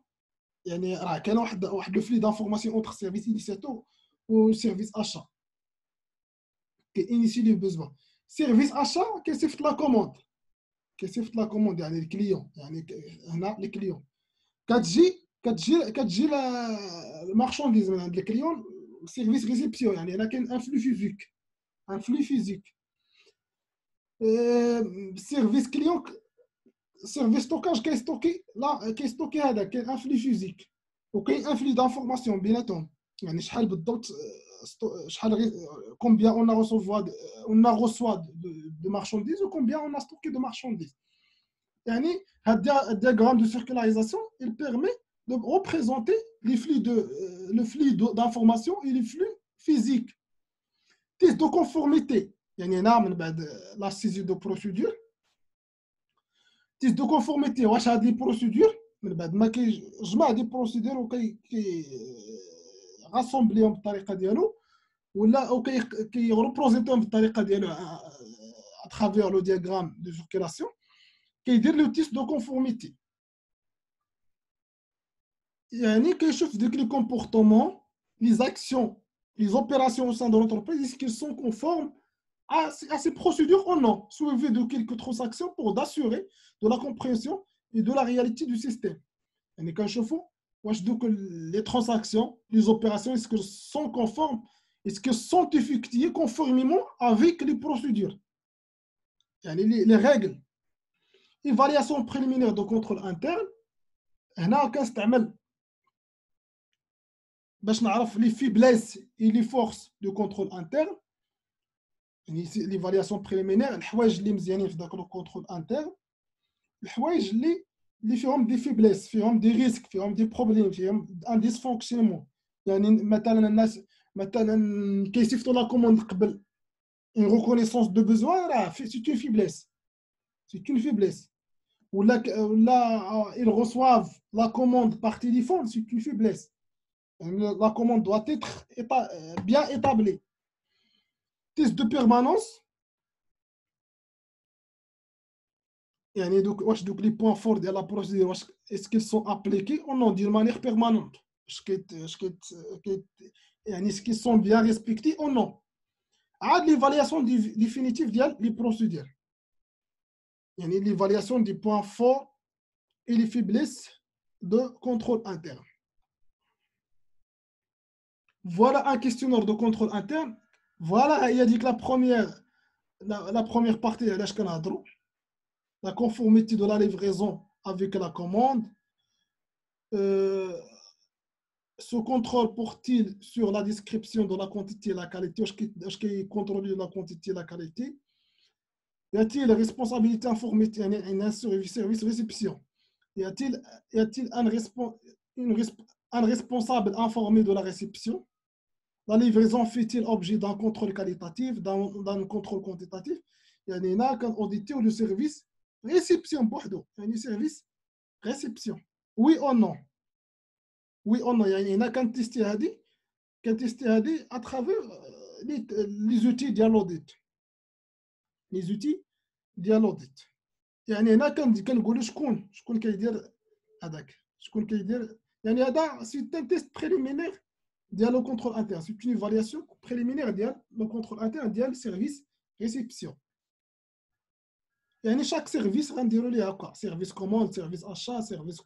يعني راه كان واحد لو فلي دانفورماسيون اونتر سيرفيس انيسياتور و سيرفيس achat initier le besoin. سيرفيس achat كيصيفط لا كوموند يعني الكليون. يعني هنا الكليون كتجي المارشانديز من عند الكليون سيرفيس ريسيبسيون. يعني هنا كاين ان فلو فيزيك un flux physique. Service client, service stockage qui est stocké هذا كاين un flux physique وكاين un flux d'information بيناتهم. يعني شحال بالضبط شحال combien on a reçoit de marchandises ou combien on a stocké de marchandises. يعني هذا diagramme de circularisation il permet de représenter les flux le flux d'information et les flux physiques. Test de conformité. يعني هنا من بعد لا سيزي دو بروسيدور تيست دو كونفورميتي. واش هاد لي بروسيدور من بعد ما كيجمع دي بروسيدور وكي غاسومبليهم بالطريقه ديالو ولا او كي ريبريزونطيهم بالطريقه ديالو اترافير لو دياغرام دو سيركيلاسيون كيدير لو تيست دو كونفورميتي. يعني كيشوف ديك لي كومبورتمون لي زاكسيون les opérations au sein de l'entreprise, est-ce qu'ils sont conformes à ces procédures ou non, suivi de quelques transactions pour d'assurer de la compréhension et de la réalité du système. Et quand je fais, les transactions, les opérations, est-ce qu'elles sont conformes, est-ce qu'elles sont effectuées conformément avec les procédures, les règles. Évaluation préliminaire de contrôle interne, هنا كنستعمل باش نعرف لي فيبليس اي لي فورس دو كونترول انترن. يعني ليفالياسيون بريليمينير الحوايج اللي مزيانين في داك لو كونترول انترن الحوايج اللي فيهم دي فيبليس فيهم دي ريسك فيهم دي بروبليم فيهم ان ديسفونكسيونمون. يعني مثلا الناس مثلا كيصيفطوا لا كوموند قبل une reconnaissance de besoin راه c'est une faiblesse. C'est une faiblesse. Ou là, ils reçoivent la commande par téléphone, c'est une faiblesse. La commande doit être bien établie. Test de permanence. Donc, les points forts de la procédure, est-ce qu'ils sont appliqués ou non d'une manière permanente? Est-ce qu'ils sont bien respectés ou non? À l'évaluation définitive des procédures. L'évaluation des points forts et les faiblesses de contrôle interne. Voilà un questionnaire de contrôle interne. Voilà, il a dit que la première partie, la conformité de la livraison avec la commande. Ce contrôle porte-t-il sur la description de la quantité et la qualité? Est-ce qu'il contrôle la quantité et la qualité? Y a-t-il responsabilité informée un service réception? Y a-t-il un responsable informé de la réception? La livraison fait-il objet d'un contrôle qualitatif, d'un contrôle quantitatif? Il y a qu'un audité ou le service réception. Il y a service réception. Oui ou non? Oui ou non? Il y a qu'un testé à travers les outils de l'audit. Les outils de l'audit. يعني هنا كنقولوا شكون كيدير هذاك شكون كيدير يعني هذا سي ان تيست بريليمينير ديال لو كونترول انترن سي اون ايفالياسيون بريليمينير ديال لو كونترول انترن ديال سيرفيس ريسيبسيون يعني شاك سيرفيس غنديروا ليه هكا سيرفيس كوموند سيرفيس اشا سيرفيس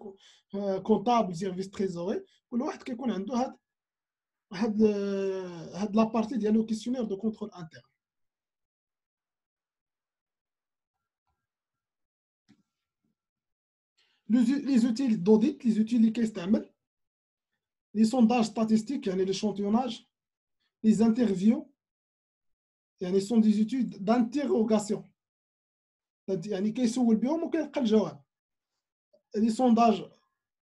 كونطابل سيرفيس تريزوري كل واحد كيكون عنده هاد لا بارتي ديال لو كيسيونير دو كونترول انترن les outils d'audit les outils اللي كيستعمل les sondages statistiques يعني l'échantillonnage les interviews يعني sont des études d'interrogation يعني كيسول بهم وكيلقى الجواب les sondages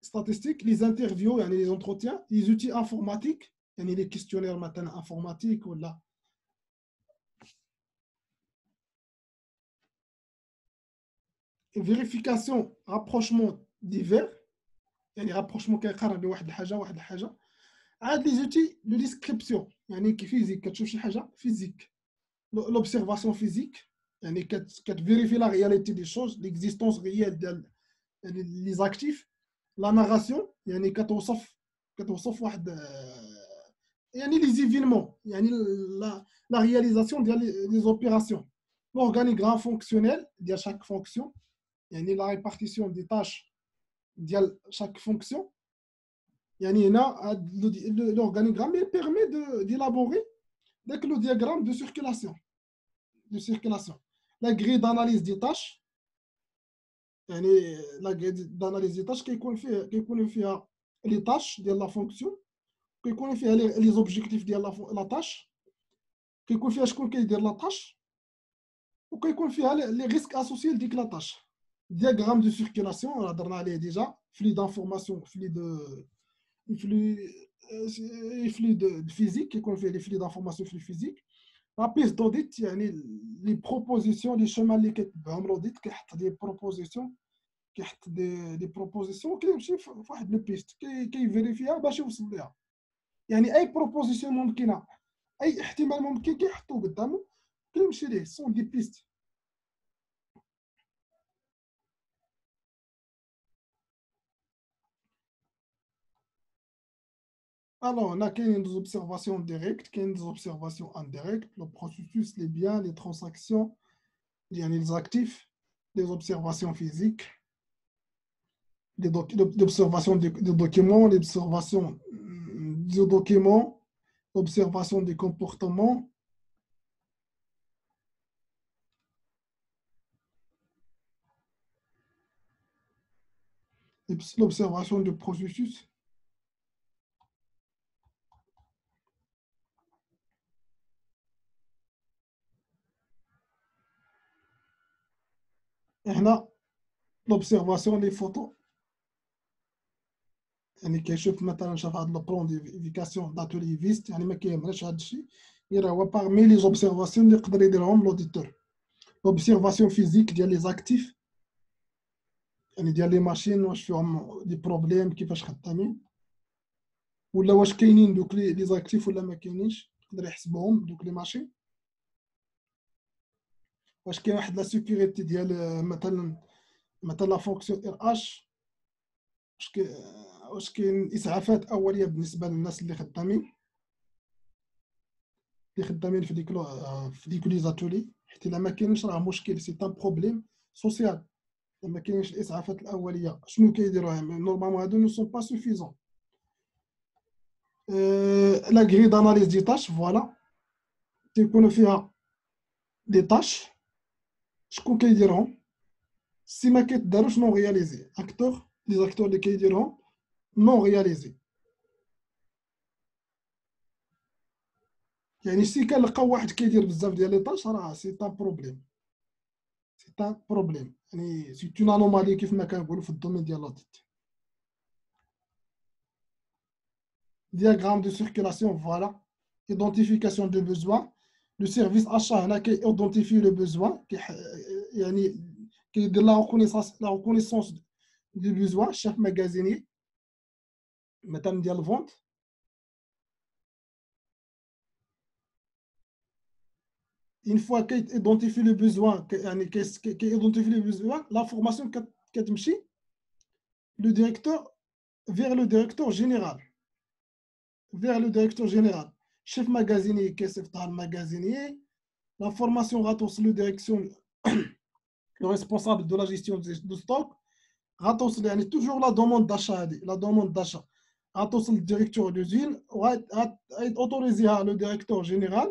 statistiques les interviews يعني les entretiens les outils informatiques يعني les questionnaires مثلا informatiques ولا vérification rapprochement divers يعني rapprochement كيقارن بين واحد الحاجه عاد les outils de description يعني كفيزيك كتشوف شي حاجه فيزيك l'observation physique يعني كتفيريفي la réalité des choses l'existence réelle ديال les actifs la narration يعني كتوصف واحد يعني les événements يعني la réalisation des opérations l'organigramme fonctionnel ديال chaque fonction يعني la répartition des tâches ديال chaque fonction يعني هنا l'organigramme il permet d'élaborer le diagramme de circulation. La grille d'analyse des tâches, la grille d'analyse des tâches qui connaît les tâches de la fonction, qui connaît les objectifs de la tâche, qui connaît ce qu'on peut dire la tâche, ou qui connaît les risques associés avec la tâche. Diagramme de circulation, on a déjà flux d'informations, flux de physique, qui connaît les flux d'informations, flux physique. La piste d'audit, les propositions, les chemins اللي كتبعهم l'audit كيحط des propositions des propositions كيمشي في واحد لو بيست كيفيريفيها باش يوصل ليها يعني اي بروبوزيسيون ممكنه اي احتمال ممكن كيحطوه قدامه كيمشي ليه سون دي بيست Alors, on a des observations directes, des observations indirectes, le processus, les biens, les transactions, les actifs, les observations physiques, l'observation des documents, l'observation des documents, l'observation des comportements, l'observation du processus. Et là, l'observation des photos. يعني كيشوف مثلا شاف هذا البلون ديفيكاسيون داتولي فيست يعني ما كيهمناش هذا الشيء غير هو باغمي لي زوبسيرفاسيون اللي يقدر يديرهم لوديتور لوبسيرفاسيون فيزيك ديال لي زاكتيف يعني ديال لي ماشين واش فيهم دي بروبليم كيفاش خدامين ولا واش كاينين دوك لي زاكتيف ولا ما كاينينش يقدر يحسبهم دوك لي ماشين واش كاين واحد لا سيكوريتي ديال مثلا لا فونكسيون ار اش واش كاين اسعافات اوليه بالنسبه للناس اللي خدامين في ديك لي زاتولي حيت الا ما كاينش راه مشكل سي ان بروبليم سوسيال ما كاينش الاسعافات الاوليه شنو كيديروها نورمالمون هادو نو سون با سوفيزون لا غري داناليز دي تاش فوالا تيكونوا فيها دي تاش شكون كيديرهم سي ما كيتداروش نون رياليزي اكتور لي زاكتور اللي كيديرهم نون رياليزي يعني سي كنلقاو واحد كيدير بزاف ديال لي طاش راه سي ان بروبليم يعني سي اون انومالي كيف ما كنقولوا في الدومين ديال لوديت diagramme de circulation, voilà. Identification de besoin. Le service achat qui identifie le besoin, qui de la reconnaissance du besoin, chef magasinier, madame de la vente. Une fois qu'il identifie le besoin, l'information qu'elle le directeur vers le directeur général. Vers le directeur général. Chef magasinier, qu'est-ce que le magasinier? L'information rattose le direction, le responsable de la gestion de stock. Rattose toujours la demande d'achat. La demande d'achat. Rattose le directeur d'usine. Est autorisé le directeur général.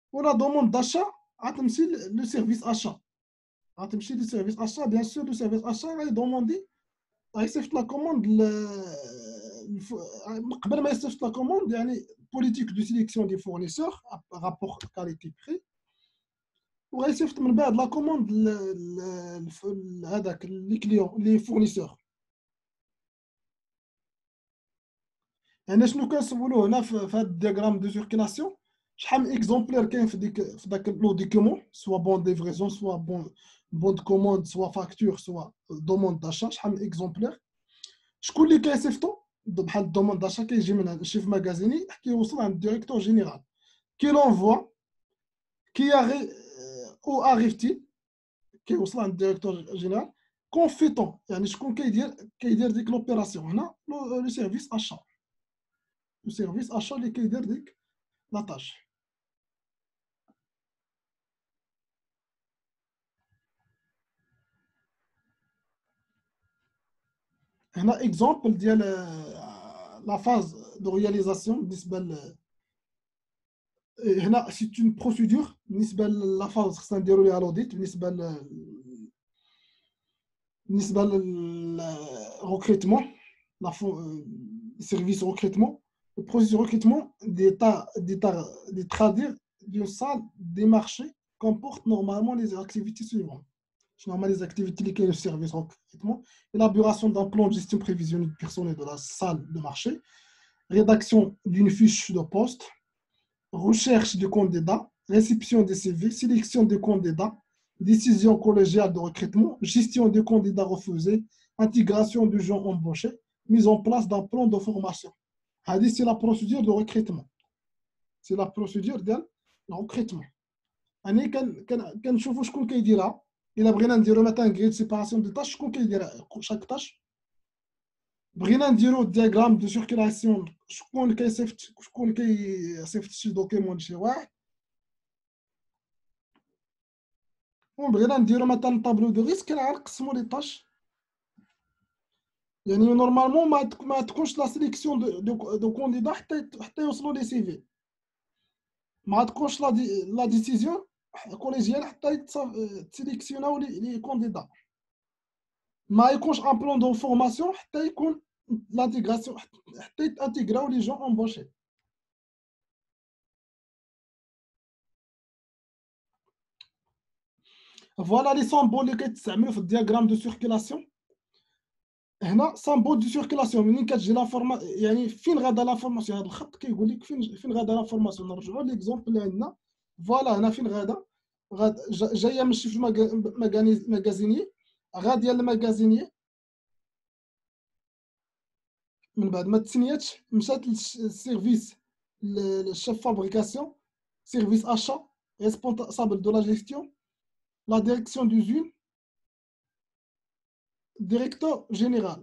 Pour la demande d'achat, le service achat. Le service achat, bien sûr, le service achat est demandé. يصيفط لا كوموند قبل ما يصيفط لا كوموند يعني بوليتيك دو سيليكسيون دي فورنيسور رابور كاليتي بري وغيصيفط من بعد لا كوموند هذاك لي كليون لي فورنيسور يعني شنو كنسولو هنا في هذا الدياغرام دو سيركيلاسيون شحال من اكزومبلير كاين في داك لو دوكيمون سوا بون ديفريزون سوا بون دو كوموند سوا فاكتور سوا دوموند داشا شحال من اكزومبلير شكون اللي كيصيفطو بحال الدوموند داشا كيجي من الشيف ماغازيني كيوصل عند الديريكتور جينيرال كي لونفوا كي او اريفتي كيوصل عند الديريكتور جينيرال كونفيتون يعني شكون كيدير ديك لوبيراسيون هنا لو سيرفيس اشا لو سيرفيس اشا اللي كيدير ديك لاطاش هنا اكزومبل ديال لا فاز دو رياليزاسيون بالنسبه هنا سي اون بروسيدور بالنسبه لا فاز خصنا نديرو ليها لوديت بالنسبه للريكروتمون لا سيرفيس ريكروتمون البروسيس de recrutement des traduire d'une salle des marchés comporte normalement les activités suivantes. Normalement, les activités liées au service recrutement, élaboration d'un plan de gestion prévisionnelle du personnel de la salle de marché, rédaction d'une fiche de poste, recherche de candidats, réception des CV, sélection des candidats, décision collégiale de recrutement, gestion des candidats refusés, intégration du gens embauchés, mise en place d'un plan de formation. C'est la procédure de recrutement. C'est la procédure de recrutement. يعني كنشوفوا شكون كيديرها الا بغينا نديرو مثلا غريد سيباراسيون دو تاش شكون كيديرها شاك تاش بغينا نديرو دياغرام دو سيركيلاسيون شكون كيصيفط شي دوكيمون لشي واحد وبغينا نديرو مثلا طابلو دو ريسك كنقسمو لي طاش يعني نورمالمون ما تكونش لا سيليكسيون دو كونديدا حتى يوصلوا لي سي في ما تكونش لا ديسيزيون كوليجيال حتى تسيليكسيوناو لي كونديدا ما يكونش ان بلان دو فورماسيون حتى يكون لانتيغراسيون حتى يتانتيغراو لي جون امبوشي فوالا لي سامبول اللي كيتستعملوا في الدياغرام دو سيركيلاسيون هنا symbole de circulation منين كتجي لا فورما يعني فين غادا لا فورماسيون هذا الخط كيقول لك فين غادا لا فورماسيون نرجعوا ليكزومبل اللي عندنا فوالا هنا فين غادا جايه من شي ماغازيني غاديه للماغازيني من بعد ما تسنياتش مشات للسيرفيس الشيف فابريكاسيون سيرفيس achat responsable de la gestion la direction d'usine directeur général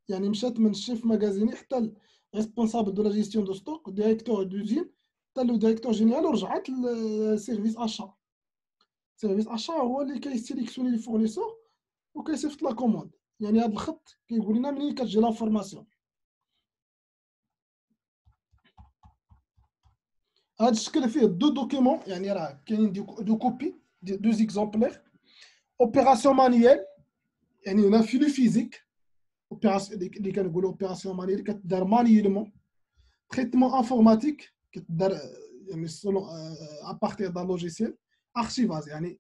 يعني مشات من الشيف ماغازيني حتى responsable de la gestion de stock directeur d'usine حتى لو ديريكتور جينيرال ورجعت للسيرفيس achat سيرفيس achat هو اللي كيسيليكسيوني لي فورنيسور وكيصيفط لا كوموند يعني هذا الخط كيقول لنا منين كتجي لا فورماسيون هذا الشكل فيه دو دوكيمون يعني راه كاينين دو كوبي دو زيكزامبلير اوبيراسيون مانييل يعني هنا فيلو فيزيك اوبيراسيون اللي كنقولوا اوبيراسيون مانييل كتدار مانييلمون تريتمون انفورماتيك كتدار يعني سولون ابارتير دان لوجيسيال ارشيفاز يعني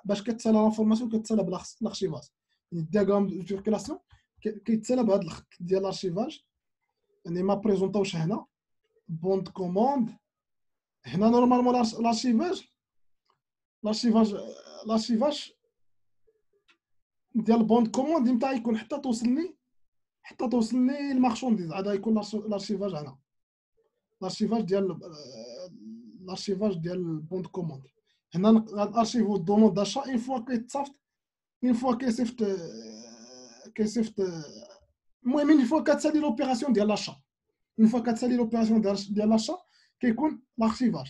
باش كتسالى لانفورماسيون كتسالى بالارشيفاز يعني الدياغرام دو سيركيلاسيون كيتسالى بهذا الخط ديال الارشيفاج يعني ما بريزونطاوش هنا بوند كوموند هنا نورمالمون لارشيفاج ديال البوند كوموند امتى يكون حتى توصلني المارشونديز عاد يكون لارشيفاج هنا لارشيفاج ديال البوند كوموند هنا الارشيفو دوموند داشا اون فوا كيصيفط المهم اون فوا كتسالي لوبيراسيون ديال لاشا اون فوا كتسالي لوبيراسيون ديال لاشا كيكون لارشيفاج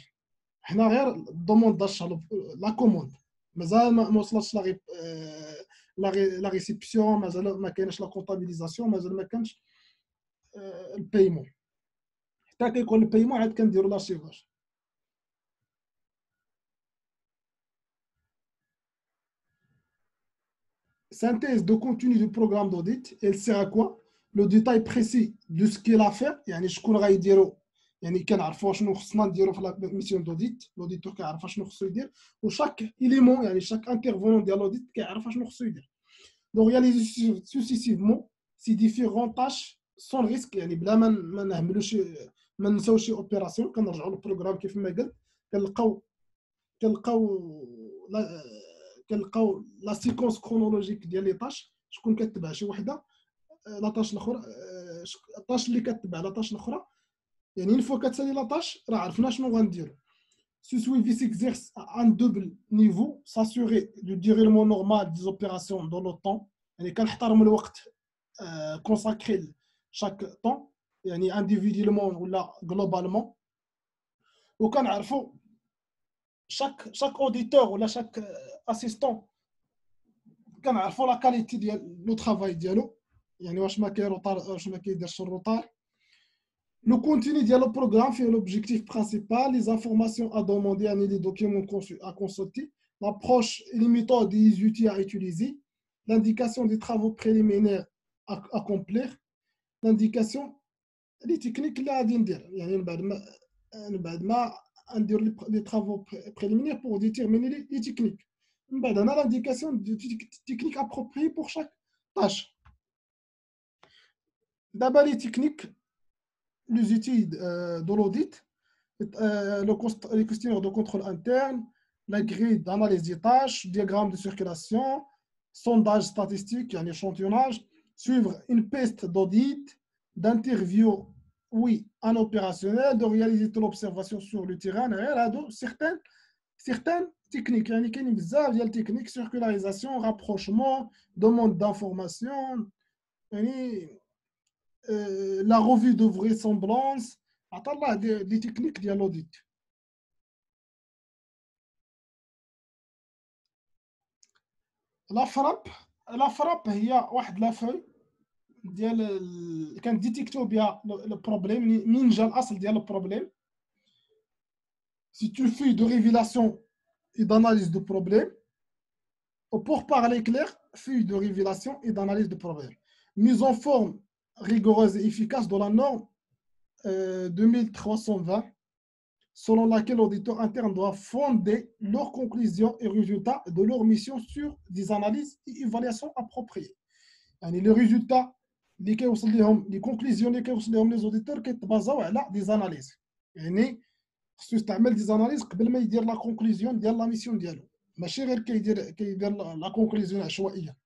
حنا غير دوموند داشا لا كوموند مازال ما وصلتش لا ريسيبسيون مازال ما كاينش لا كونطابيليزاسيون مازال ما كانش البايمون حتى كيكون البايمون عاد كنديروا لارشيفاج synthèse de contenu du programme d'audit elle sert à quoi le détail précis de ce qu'il a fait يعني شكون غيديروا يعني كنعرفوا شنو خصنا نديروا في لا ميسيون دوديت لوديتور كيعرف شنو خصو يدير وشاك اليمون يعني شاك انترفونون ديال لوديت كيعرف شنو خصو يدير دونك réaliser successivement ces différentes tâches sans risque يعني بلا ما نهملوش ما نساوش شي اوبيراسيون كنرجعوا للبروغرام كيف ما قلت كنلقاو لا سيكونس كرونولوجيك ديال لي طاش شكون كتبع شي وحده لا طاش الاخرى الطاش اللي كتبع لا طاش الاخرى يعني une fois كتسالي لا طاش راه عرفنا شنو غنديرو Ce suivi s'exerce à un double niveau, s'assurer du déroulement normal des opérations dans le temps. يعني كنحترموا الوقت consacré chaque temps يعني individuellement ولا globalement. وكنعرفوا chaque auditeur ولا chaque assistant كنعرفوا لا كاليتي ديال لو طرافاي ديالو يعني واش ما كاين روطار واش ما كيديرش الروطار. Le contenu du programme fait l'objectif principal, les informations à demander, les documents à consulter, l'approche et les méthodes des outils à utiliser, l'indication des travaux préliminaires à accomplir, l'indication des techniques là à dire. بعد ما ندير les travaux préliminaires pour déterminer les techniques. بعد on a l'indication de techniques appropriées pour chaque tâche. D'abord les techniques les outils de l'audit, les questionnaires de contrôle interne, la grille d'analyse des tâches, diagramme de circulation, sondage statistique, un échantillonnage, suivre une piste d'audit, d'interview, oui, un opérationnel, de réaliser de l'observation sur le terrain, certaines techniques. Il y a des techniques, circularisation, rapprochement, demande d'information, la revue de vraisemblance عطا دي تكنيك ديال لوديت. لا فراب هي واحد لا فوي ديال كان ديتيكتو بها البروبليم منين جا الاصل ديال البروبليم. C'est une feuille de révélation et d'analyse de problème. Pour parler clair, feuille de révélation et d'analyse de problème. Mise en forme rigoureuse et efficace de la norme 2320, selon laquelle l'auditeur interne doit fonder leurs conclusions et résultats de leur mission sur des analyses et évaluations appropriées. Yani les résultats اللي كيوصل لهم لي كونكلوزيون اللي كيوصل لهم لي زوديتور كيتبازاو على دي زاناليز يعني خصو يستعمل دي زاناليز قبل ما يدير لا كونكلوزيون ديال لا ميسيون ديالو ماشي غير كيدير لا كونكلوزيون عشوائيه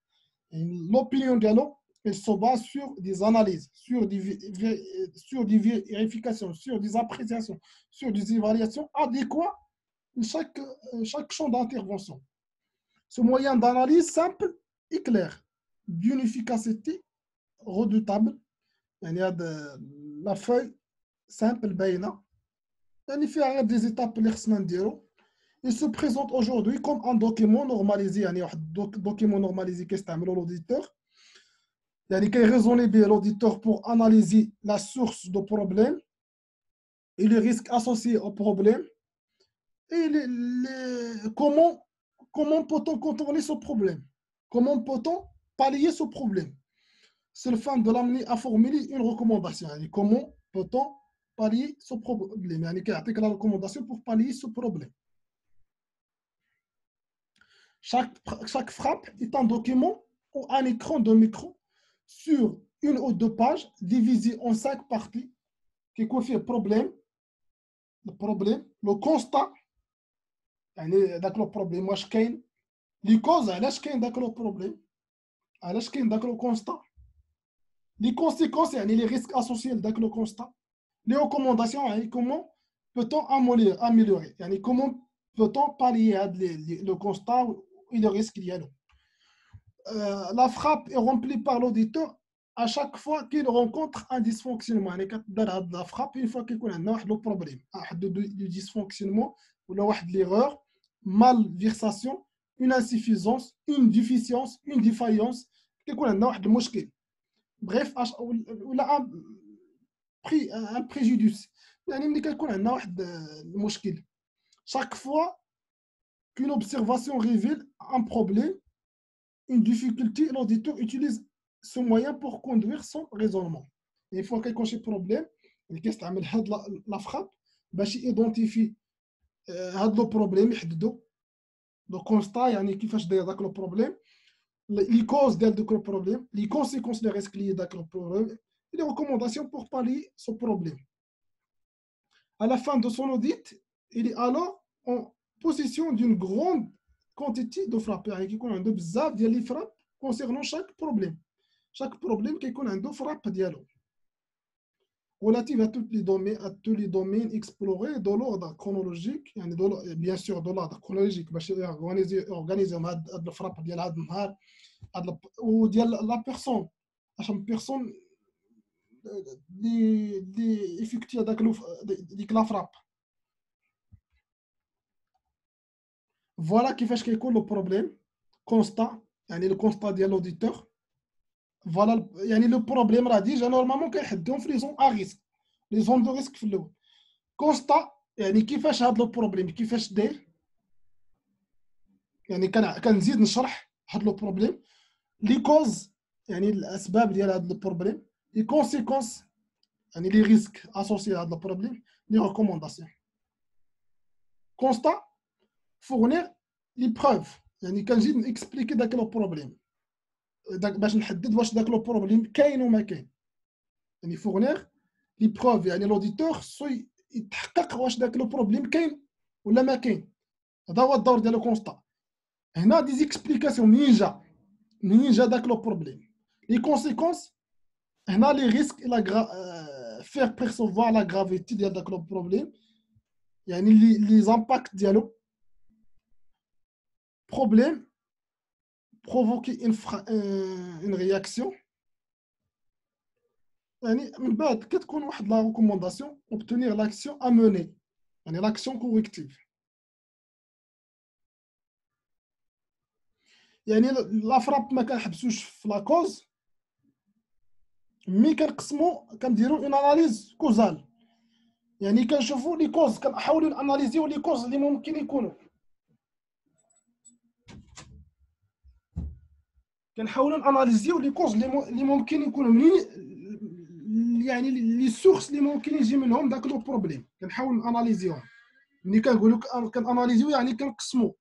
يعني لوبينيون ديالو il se base sur des analyses, sur des vérifications, sur des appréciations, sur des évaluations adéquates de chaque champ d'intervention. Ce moyen d'analyse simple et clair, d'une efficacité redoutable, la feuille simple, il des étapes il se présente aujourd'hui comme un document normalisé, un document normalisé qui est l'auditeur. Il y a raisonné l'auditeur pour analyser la source du problème et les risques associés au problème et comment peut-on contourner ce problème, comment peut-on pallier ce problème. C'est le fin de l'amener à formuler une recommandation. Comment peut-on pallier ce problème. Il y a la recommandation pour pallier ce problème. Chaque frappe est un document ou un écran de micro sur une ou deux pages divisées en 5 parties qui confient le problème, le constat, le problème, les causes, le problème, le constat, les conséquences, les risques associés avec le constat, les recommandations, comment peut-on améliorer, comment peut-on pallier le constat et le risque qu'il y a. La frappe est remplie par l'auditeur à chaque fois qu'il rencontre un dysfonctionnement. La frappe, une fois qu'il connaît le problème, le dysfonctionnement, ou l'erreur, malversation, une insuffisance, une déficience, une défaillance, qu'il connaît le مشكل. Bref, un préjudice. Chaque fois qu'une observation révèle un problème, une difficulté, l'auditeur utilise ce moyen pour conduire son raisonnement. Une fois qu'il y a un problème, il y a la frappe pour identifier le problème, le constat, le problème, les causes du problème, les conséquences des risques liés au problème, et les recommandations pour pallier ce problème. À la fin de son audit, il est alors en possession d'une grande quantité de frappes. Il y a des frappes concernant chaque problème. Chaque problème qui a une frappe dialogue. Relative à tous les domaines explorés de l'ordre chronologique, bien sûr de l'ordre chronologique, organiser la frappe ou la personne. La personne effectue la frappe. Voilà qui fait le problème constat, le constat de l'auditeur. Voilà le problème radis normalement كيحدهم في les zones à risque, les zones de risque في الاول. constat كيفاش هذا البروبليم كيفاش داير كنزيد نشرح هذا البروبليم لي كوز الاسباب ديال هذا البروبليم لي كونسيكونس لي ريسك اسوسيي هذا البروبليم لي ريكومونداسيون. constat fournir les preuves كنزيد نكسبليكي داك البروبليم باش نحدد واش داك لو بروبليم كاين وما كاين فورنير لي بروف لوديتور يتحقق واش داك لو بروبليم كاين ولا ما كاين. هذا هو الدور ديال لو كونستا. هنا دي زيكسبليكاسيون منين جا داك لو بروبليم لي كونسيكونس هنا لي ريسك فير بيرسوفوار لا غرافيتي ديال داك لو بروبليم لي زامباكت ديالو بروبليم provoquer une réaction. من بعد كتكون واحد لا recommandation obtenir l'action à mener l'action corrective. لا فراب ما كنحبسوش في لا كوز مي كنديروا اون اناليز كوزال كنشوفوا لي كوز كنحاولوا اناليزيو لي كوز اللي ممكن يكونوا كنحاولوا اناليزيو لي كوز اللي ممكن يكونوا منين لي سورس اللي ممكن يجي منهم داك لو بروبليم كنحاول اناليزيوهم. ملي كنقولوا كناناليزيو كنقسموا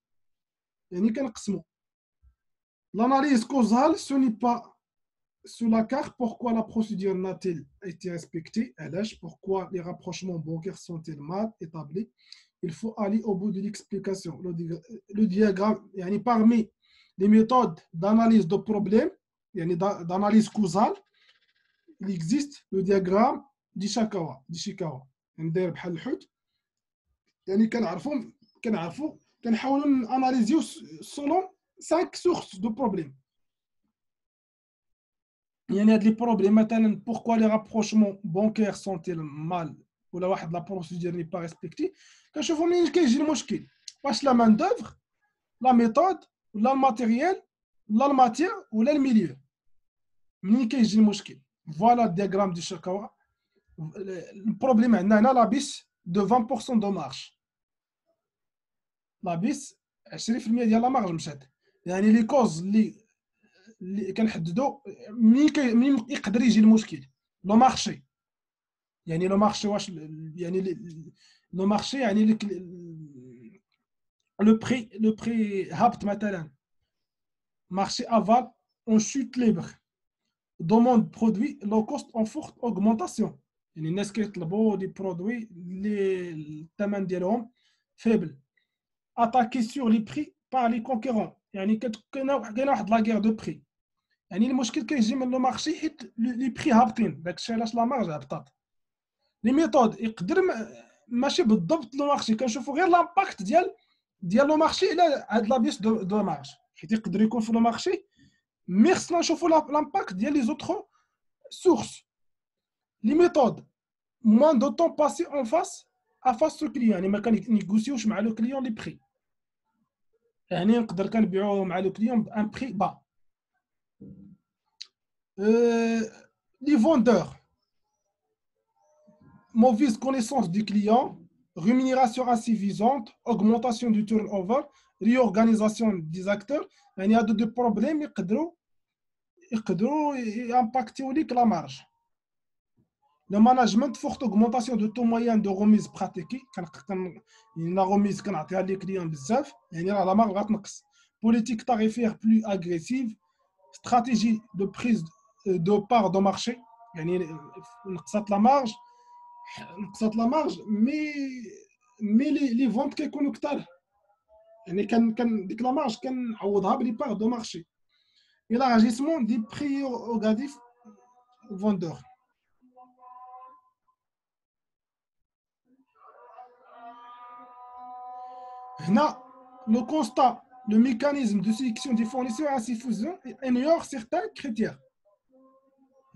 l'analyse causale ce n'est pas sous la carte, pourquoi la procédure n'a-t-elle été respectée? Pourquoi les rapprochements bancaires sont-ils mal établis? Il faut aller au bout de l'explication. Le diagramme, parmi les méthodes d'analyse de problèmes, d'analyse causale, il existe le diagramme d'Ishikawa. ندير بحال الحوت كنحاولوا اناليزيو selon 5 sources de problèmes. هاد لي بروبليم مثلا pourquoi les rapprochements bancaires sont-ils mal ولا واحد لا بروسيدور ني با ريسبكتي كنشوفوا منين كيجي المشكل واش لا مان دوفر لا ميثود ولا الماتيريال ولا الماتير ولا الميليو منين كيجي المشكل فوالا الدياغرام ديال شيكاوا البروبليم عندنا هنا لابيس دو 20% دو مارش لابيس 20% ديال لا مارج مشات لي كوز اللي كنحددوا منين يقدر يجي المشكل لو مارشي لو مارشي واش لو مارشي لو بري هابط مثلا مارشي افال اون شوت ليبر دوموند برودوي لو كوست اون فورت اوغمونطاسيون الناس كيطلبوا دي برودوي اللي الثمن ديالهم فيبل اتاكي سور لي بري بار لي كونكورون كاينه واحد لا غير دو بري المشكل كيجي من لو مارشي حيت لي بري هابطين داكشي علاش لا مارج هبطات لي ميثود يقدر ماشي بالضبط لو مارشي كنشوفوا غير لامباكت ديال لو مارشي على هاد لا بيس دو مارج حيت يقدر يكون في لو مارشي مي خصنا نشوفوا لامباكت ديال لي زوتر سورس لي ميثود موان دو طون باسي اون فاس افاس سو كليون ما كنيغوسيوش مع لو كليون لي بري نقدر كنبيعوه مع لو كليون بان بري با les vendeurs, mauvaise connaissance du client, rémunération insuffisante, augmentation du turnover, réorganisation des acteurs. Il y a deux problèmes qui peuvent impacter la marge. Le management, forte augmentation de taux moyen de remise pratiquée. La remise qu'on a les clients بزاف, la marge va تنقص. Politique tarifaire plus agressive, stratégie de prise de part de marché نقصت لا مارج مي لي فونت كيكونوا كثار كان ديك لا مارج كنعوضها بلي بار دو مارشي élargissement des prérogatives vendeurs هنا le constat le mécanisme de sélection des fournisseurs insuffisant ignore certains critères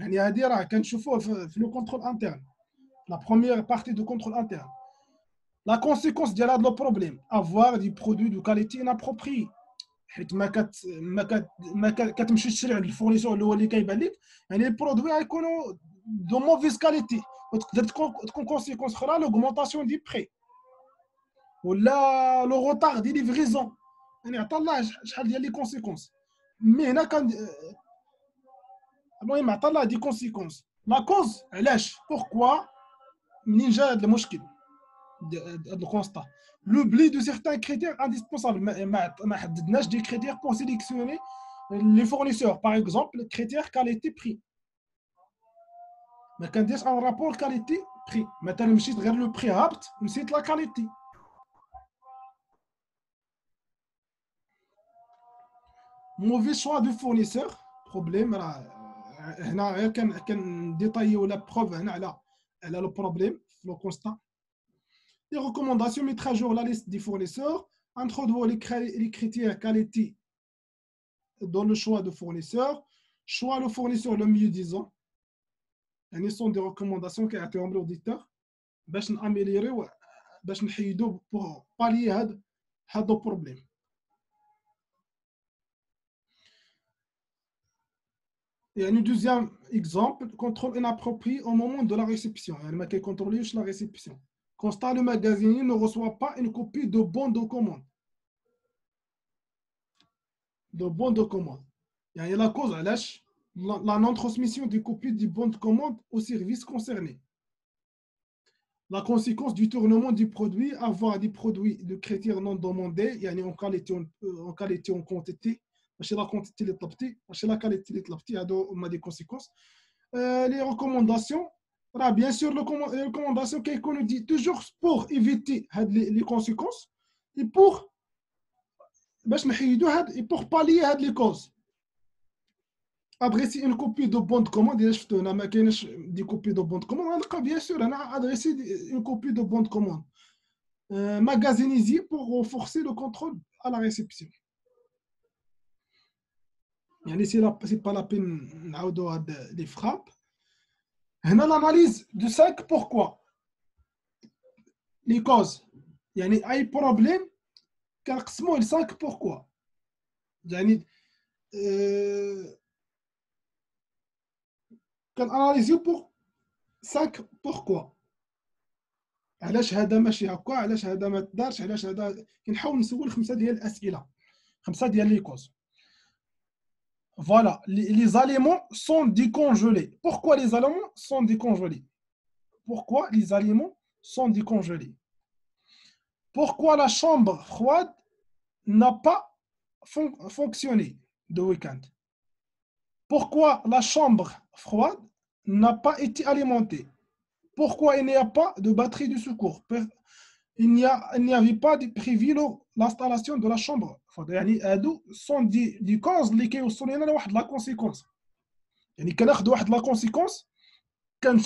هادي راه كنشوفوه في لو كونترول انترن لا بروميير بارتي دو كونترول انترن لا كونسيكونس ديال هذا لو بروبليم افوار دي برودوي دو كاليتي انابروبري حيت ما كتمشي تشري عند الفورنيسور اللي هو اللي كيبان لك البرودوي غيكونوا دو موفيز كاليتي وتقدر تكون كونسيكونس اخرى لوغمونطاسيون دي بري ولا لو روتار دي ليفريزون عطا الله شحال ديال لي كونسيكونس مي هنا كان المهم عطا الله دي كونسيكونس لا كوز علاش بوركوا منين جا هذا المشكل هذا الكونستا l'oubli de certains critères indispensables ما حددناش des critères pour sélectionner les fournisseurs par exemple le critère qualité prix ما كنديرش ان رابور qualité prix مثلا مشيت غير لو بري هابط نسيت لا كاليتي mauvais choix de fournisseur problème هنا غير كان ديتايو ولا بروف هنا على لو بروبليم لو كونستا les recommandations mettre à jour la liste des fournisseurs introduire les critères qualité dans le choix de fournisseur choix le fournisseur le mieux disant ce sont des recommandations qui ont l'auditeur باش نامéliorer باش نحيدو pour pallier هذا problème deuxième exemple contrôle inapproprié au moment de la réception ما كيكونتروليوش la réception constat le magasinier ne reçoit pas une copie de bon de commande la cause علاش la non-transmission des copies du bon de commande au service concerné. La conséquence du tournement du produit, avoir des produits de critères non demandés, en qualité, en quantité, ماشي لا كونتيتي اللي طلبتي ماشي لا كاليتي اللي طلبتي هادو هما دي كونسيكونس لي ريكومونداسيون راه بيان سور لي ريكومونداسيون كيكونوا دي توجور بور ايفيتي هاد لي كونسيكونس اي بور باش نحيدو هاد بور بالي هاد لي كوز ادريسي اون كوبي دو بون دو كوموند الا شفتو هنا ما كاينش دي كوبي دو بون دو كوموند غنلقى بيان سور انا ادريسي اون كوبي دو بون دو كوموند magasiniser pour renforcer le contrôle à la réception. يعني c'est pas la peine نعاودو هاد les frappes. هنا l'analyse de 5 pourquoi. Les causes. يعني أي problème كنقسموه ل 5 pourquoi. يعني كناناليزيو pour 5 pourquoi. علاش هذا ماشي هكا علاش هذا ما دارش علاش هذا كنحاول نسول 5 ديال الأسئلة 5 ديال لي كوز. Voilà, les aliments sont décongelés. Pourquoi les aliments sont décongelés? Pourquoi les aliments sont décongelés? Pourquoi la chambre froide n'a pas fonctionné de week-end? Pourquoi la chambre froide n'a pas été alimentée? Pourquoi il n'y a pas de batterie de secours? Il n'y avait pas prévu l'installation de la chambre. يعني هادو sont des causes اللي كيوصلوا لنا لواحد لا كونسيكونس. يعني كناخذوا واحد لا كونسيكونس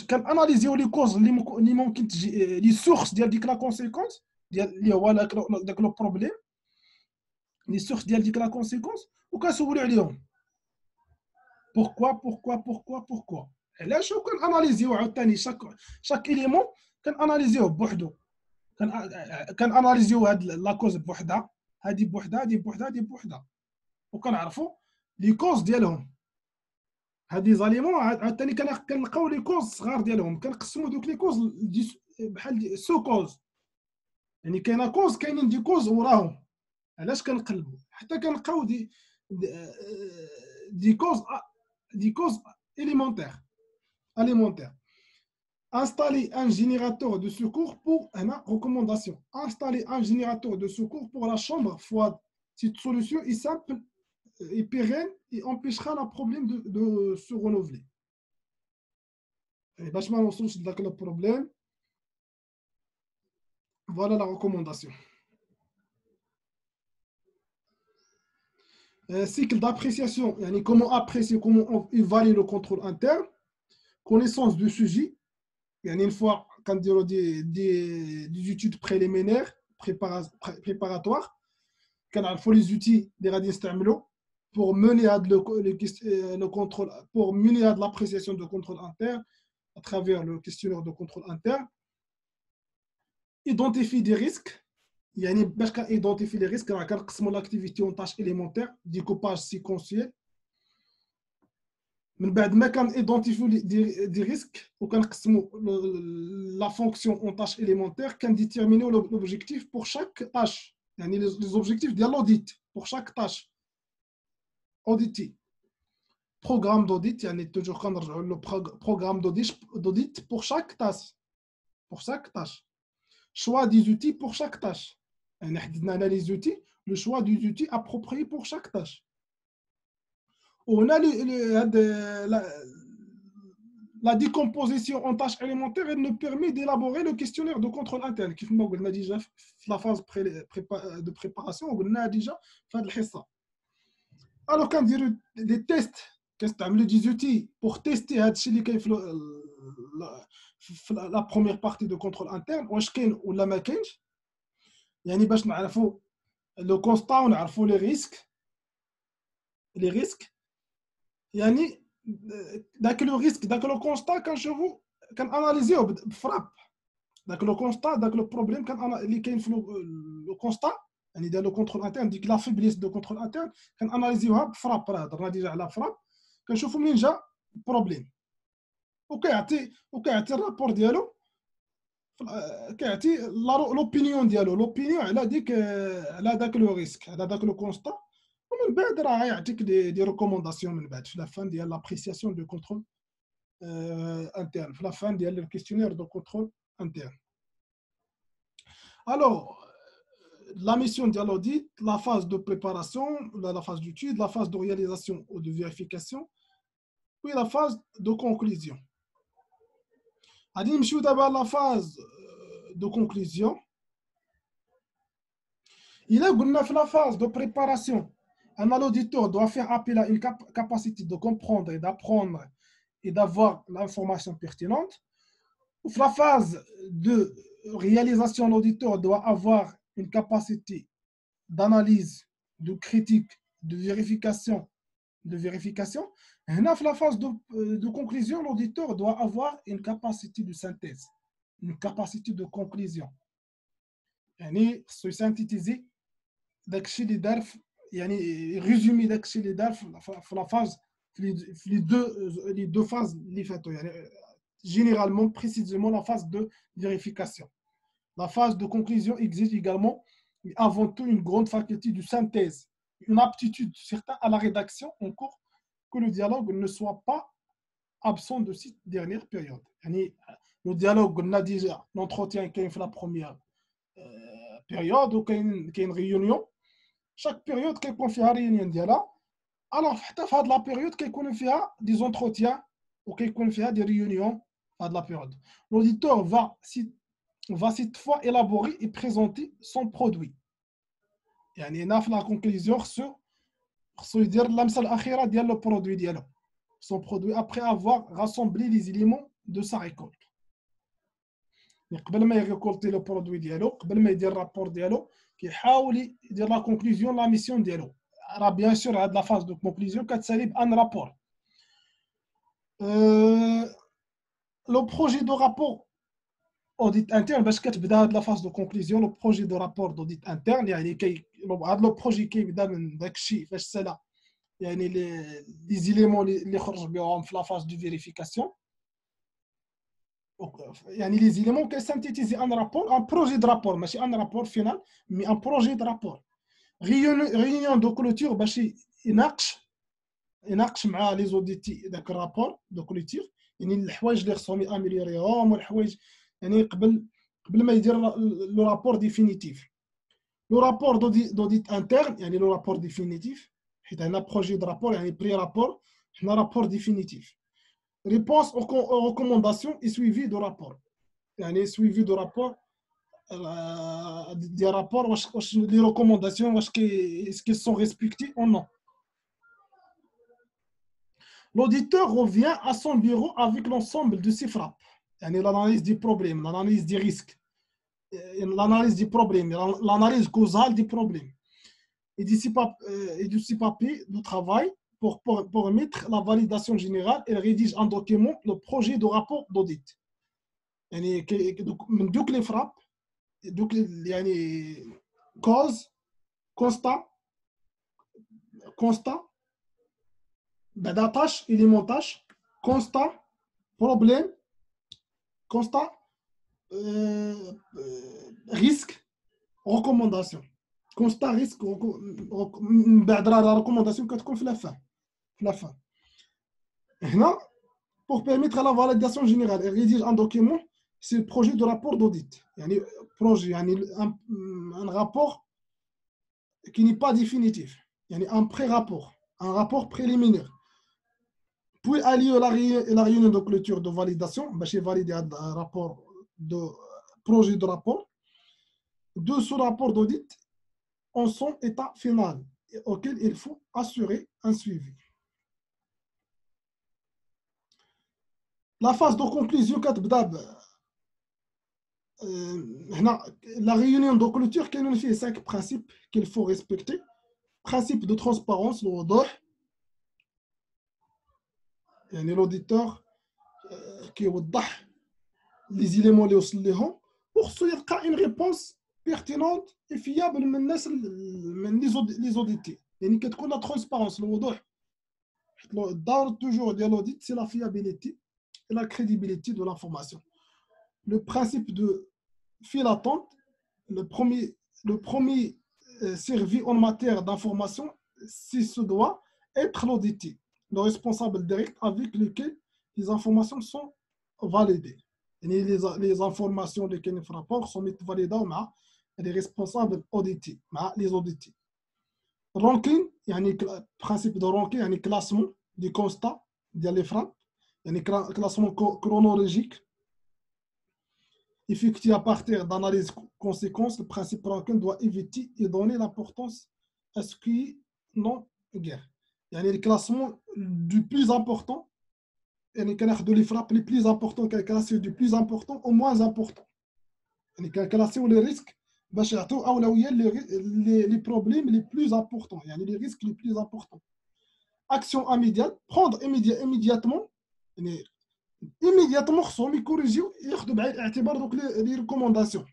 كناناليزيو لي كوز اللي ممكن تجي لي سورس ديال ديك لا كونسيكونس ديال اللي هو داك لو بروبليم لي سورس ديال ديك لا كونسيكونس وكنسولوا عليهم pourquoi علاش وكناناليزيو عاوتاني شاك اليمون كناناليزيوه بوحدو كناناليزيو هاد لا كوز بوحدها هادي بوحدها هادي بوحدها هادي بوحدها وكنعرفوا لي كوز ديالهم هادي زاليمون عاوتاني كنلقاو لي كوز صغار ديالهم كنقسموا دوك لي كوز بحال سو كوز يعني كاينه كوز كاينين دي كوز وراهم علاش كنقلبوا حتى كنلقاو دي كوز alimentaire. Installer un générateur de secours pour une recommandation. Installer un générateur de secours pour la chambre froide. Cette solution est simple et pérenne et empêchera le problème de se renouveler. Et باش ما نوصلوش لذاك le problème. Voilà la recommandation. Cycle d'appréciation. Yani comment apprécier, comment évaluer le contrôle interne. Connaissance du sujet. يعني une fois quand des études préliminaires préparatoires كنعرفوا les outils اللي غادي نستعملوا pour mener le contrôle pour mener l'appréciation de contrôle interne à travers le questionnaire de contrôle interne. Identifier des risques يعني باش كنidentifier les risques راه كنقسموا l'activité en tâches élémentaires découpage séquentiel. من بعد ما كنidentifier des risques وكنقسموا la fonction en tâches élémentaires كنديتيرمينيو l'objectif pour chaque tâche يعني les objectifs ديال l'audit pour chaque tâche auditée. Programme d'audit يعني toujours كنرجعوا le programme d'audit pour chaque tâche. Choix des outils pour chaque tâche. يعني حددنا هنا les outils le choix des outils appropriés pour chaque tâche. On a la décomposition en tâches élémentaires, elle nous permet d'élaborer le questionnaire de contrôle interne. Comme on a déjà fait la phase de préparation, on a déjà fait le حصة. Alors quand on dit des tests, كنستعملوا des outils pour tester هادشي اللي كاين في la première partie de contrôle interne واش كاين ولا ما كاينش. يعني باش نعرفوا le constat ونعرفوا les risques. يعني داك لو ريسك داك لو كونستا كنشوفو كناناليزيوه بفراب داك لو كونستا داك لو بروبليم اللي كاين في لو كونستا يعني ديال لو كونترول انترن ديك لا فيبليس دو كونترول انترن كناناليزيوها بفراب راه هضرنا ديجا على فراب كنشوفو منين جا البروبليم وكيعطي الرابور ديالو كيعطي لوبينيون ديالو لوبينيون على داك لو ريسك على داك لو كونستا ومن بعد راه يعطيك دي ريكومونداسيون من بعد في لا فان ديال لابريسياسيون دو كونترول interne في لا فان ديال لو كيستيونير دو كونترول interne. Alors la mission de l'audit, la phase de préparation, la phase d'étude, la phase de réalisation ou de vérification, puis la phase de conclusion. غادي نمشيو دابا la phase de conclusion. Il a قلنا في la phase de préparation, l'auditeur doit faire appel à une capacité de comprendre et d'apprendre et d'avoir l'information pertinente. Pour la phase de réalisation, l'auditeur doit avoir une capacité d'analyse, de critique, de vérification. Et dans la phase de conclusion, l'auditeur doit avoir une capacité de synthèse, une capacité de conclusion. يعني خصو synthétiser داكشي اللي دار يعني ريزومي داكشي اللي دار في لا فاز في les deux phases اللي فاتوا يعني généralement précisément la phase de vérification. La phase de conclusion exige également avant tout une grande faculté de synthèse, une aptitude certaine à la rédaction en cours que le dialogue ne soit pas absent de cette dernière période. يعني le dialogue قلنا déjà l'entretien كاين في la première période وكاين réunion. Chaque période كيكون فيها réunion ديالها. Alors حتى في هذه la période كيكون فيها des entretiens وكيكون فيها des réunions de la période. L'auditeur va cette fois élaborer et présenter son produit. يعني هنا في la conclusion خصو يدير اللمسه الاخيره ديال لو برودوي ديالو. Son produit après avoir rassemblé les éléments de sa récolte. قبل ما يريكولتي لو برودوي ديالو قبل ما يدير الرابور ديالو كيحاول يدير لا كونكلوزيون لا ميسيون ديالو. راه بيان سور هاد لا فاز دو كونكلوزيون كتسالي بان رابور. Le projet de rapport audit interne باش كتبدا هاد لا فاز دو كونكلوزيون لو بروجي دو رابور دوديت انترن يعني هاد لو بروجي كيبدا من داكشي فاش سالا يعني لي زيليمون اللي خرج بهم في لا فاز دو فيريفيكاسيون يعني لي زيليمون كيسانتيتيزي ان رابور ان بروجي دو رابور ماشي ان رابور فينال مي ان بروجي دو رابور réunion دو كلوتور باش يناقش مع لي زوديتي داك الرابور دو كلوتور يعني الحوايج اللي خصهم ياميليوريهم والحوايج يعني قبل ما يدير لو رابور ديفينيتيف. لو رابور دوديت انترن يعني لو رابور ديفينيتيف حيت هنا بروجي دو رابور يعني بري رابور حنا رابور ديفينيتيف. ريبونس او ريكومونداسيون اي سويفي دو رابور يعني سويفي دو رابور دي رابور واش لي ريكومونداسيون واش كي سون ريسبكتي او نو. L'auditeur revient à son bureau avec l'ensemble de ses frappes. يعني l'analyse du problème, l'analyse du risque, l'analyse du problème, l'analyse causale du problème. Et de ces papiers de travail pour mettre la validation générale, elle rédige un document, le projet de rapport d'audit. يعني من دوك les frappes, دوك يعني cause, constat, بعدا tâche, élément tâche, constat, problème, constat, risque, recommandation. Constat, risque, la recommandation كتكون في la fin. هنا pour permettre la validation générale, elle rédige un document, c'est le projet de rapport d'audit. يعني projet يعني un rapport qui n'est pas définitif. يعني un pré-rapport, un rapport préliminaire. Puis a lieu la réunion de clôture de validation, باش valider un rapport de projet de rapport de ce rapport d'audit en son état final auquel il faut assurer un suivi. La phase de conclusion كتبدا هنا la réunion de clôture كاينين فيه 5 principes qu'il faut respecter. Principe de transparence الوضوح يعني l'auditeur كيوضح les éléments اللي وصل لهم وخصو يلقى une réponse pertinente et fiable من الناس من لي زوديتي يعني كتكون لا ترونسبارونس الوضوح الدار توجور ديال l'audit c'est la fiabilité et la crédibilité de l'information. Le principe de file attente, le premier servi en matière d'information, c'est ce doit être l'audité, le responsable direct avec lequel les informations sont validées. Et les informations lesquelles le rapport sont validées مع les responsables audités, les audités. Ranking, principe de ranking, يعني classement du constat ديال les frappes, classement chronologique. Effectué à partir d'analyses conséquences, le principe ranking doit éviter et donner l'importance à ce qui non guère. Le classement du plus important, de les frappes les plus importants, classé du plus important au moins important. Classé les risques, les problèmes les plus importants, les risques les plus importants. Action immédiate, prendre immédiatement, immédiatement خصهم يكوريجيو ياخذوا بعين الاعتبار دوك لي ريكومونداسيون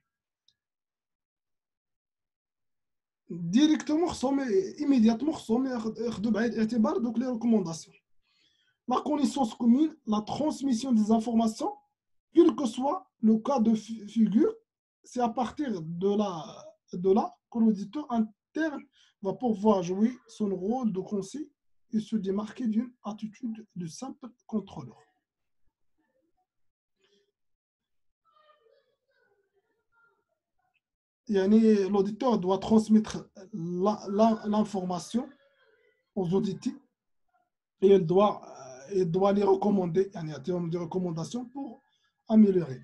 ديريكتومون خصهم immédiatement خصهم ياخذوا بعين الاعتبار دوك لي ريكومونداسيون. La connaissance commune, la transmission des informations, quel que soit le cas de figure, c'est à partir de là que l'auditeur interne va pouvoir jouer son rôle de conseil et se démarquer d'une attitude de simple contrôleur. L'auditeur doit transmettre l'information aux auditeurs et il doit les recommander, en termes de recommandations pour améliorer.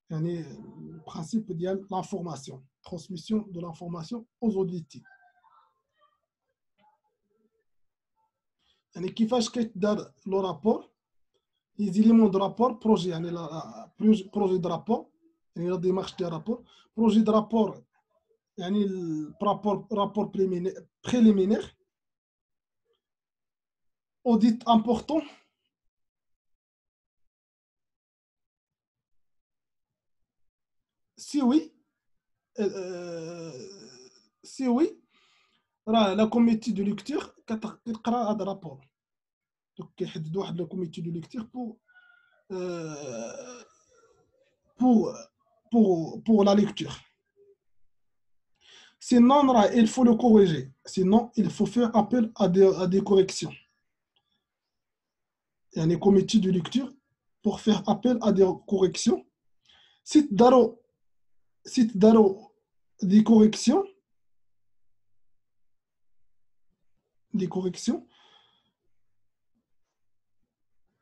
Le principe de l'information, transmission de l'information aux auditeurs. كيفاش كيتدار le rapport, les éléments de rapport, projet de rapport, la démarche de rapport, projet de rapport, rapport préliminaire, audit important, si oui, la comité de lecture كتقرا هذا الرابور. Donc كيحددوا واحد le comité de lecture pour la lecture. Sinon, il faut le corriger. Sinon, il faut faire appel à des corrections. Il y a un comité de lecture pour faire appel à des corrections. Si daro des corrections,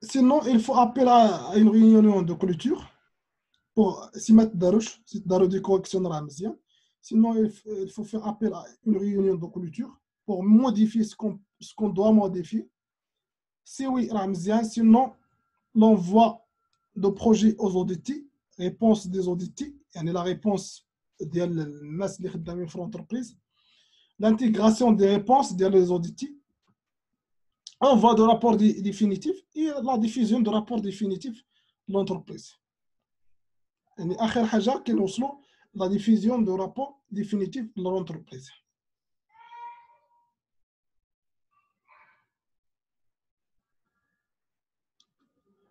sinon, il faut appeler à une réunion de clôture pour s'y mettre des corrections dans la maison. Sinon, il faut faire appel à une réunion de clôture pour modifier ce qu'on doit modifier. Si oui, sinon, l'envoi de projet aux auditeurs, réponse des auditeurs, la réponse des entreprises, l'intégration des réponses des auditeurs, envoi de rapport définitif et la diffusion de rapport définitif de l'entreprise. آخر حاجة كنوصلوا la diffusion de rapport définitif de l'entreprise.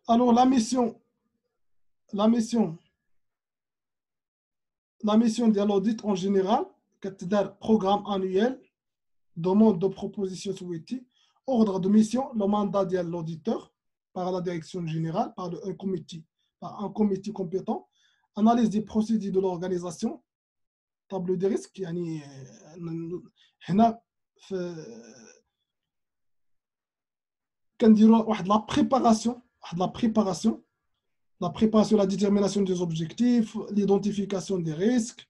Alors la mission de l'audit en général, c'est-à-dire programme annuel, demande de proposition souhaitée, ordre de mission, le mandat de l'auditeur par la direction générale, par un comité compétent, analyse des procédures de l'organisation, tableau de risque, هنا كنديروا واحد la préparation, la détermination des objectifs, l'identification des risques,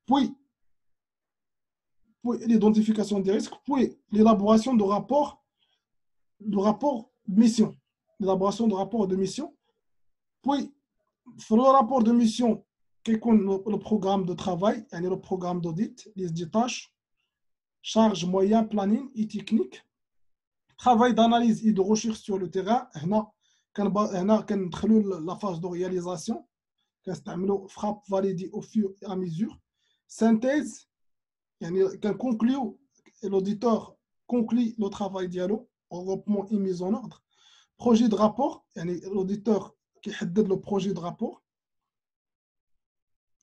puis l'identification des risques, puis l'élaboration de rapport mission, puis sur le rapport de mission, le programme de travail, le programme d'audit, les tâches, charges, moyens, planning et technique, travail d'analyse et de recherche sur le terrain. هنا كندخلوا la phase de réalisation, كنستعملوا frappe validée au fur et à mesure, synthèse, l'auditeur conclut le travail dialogue, regroupement et mise en ordre, projet de rapport, l'auditeur qui حدد le projet de rapport,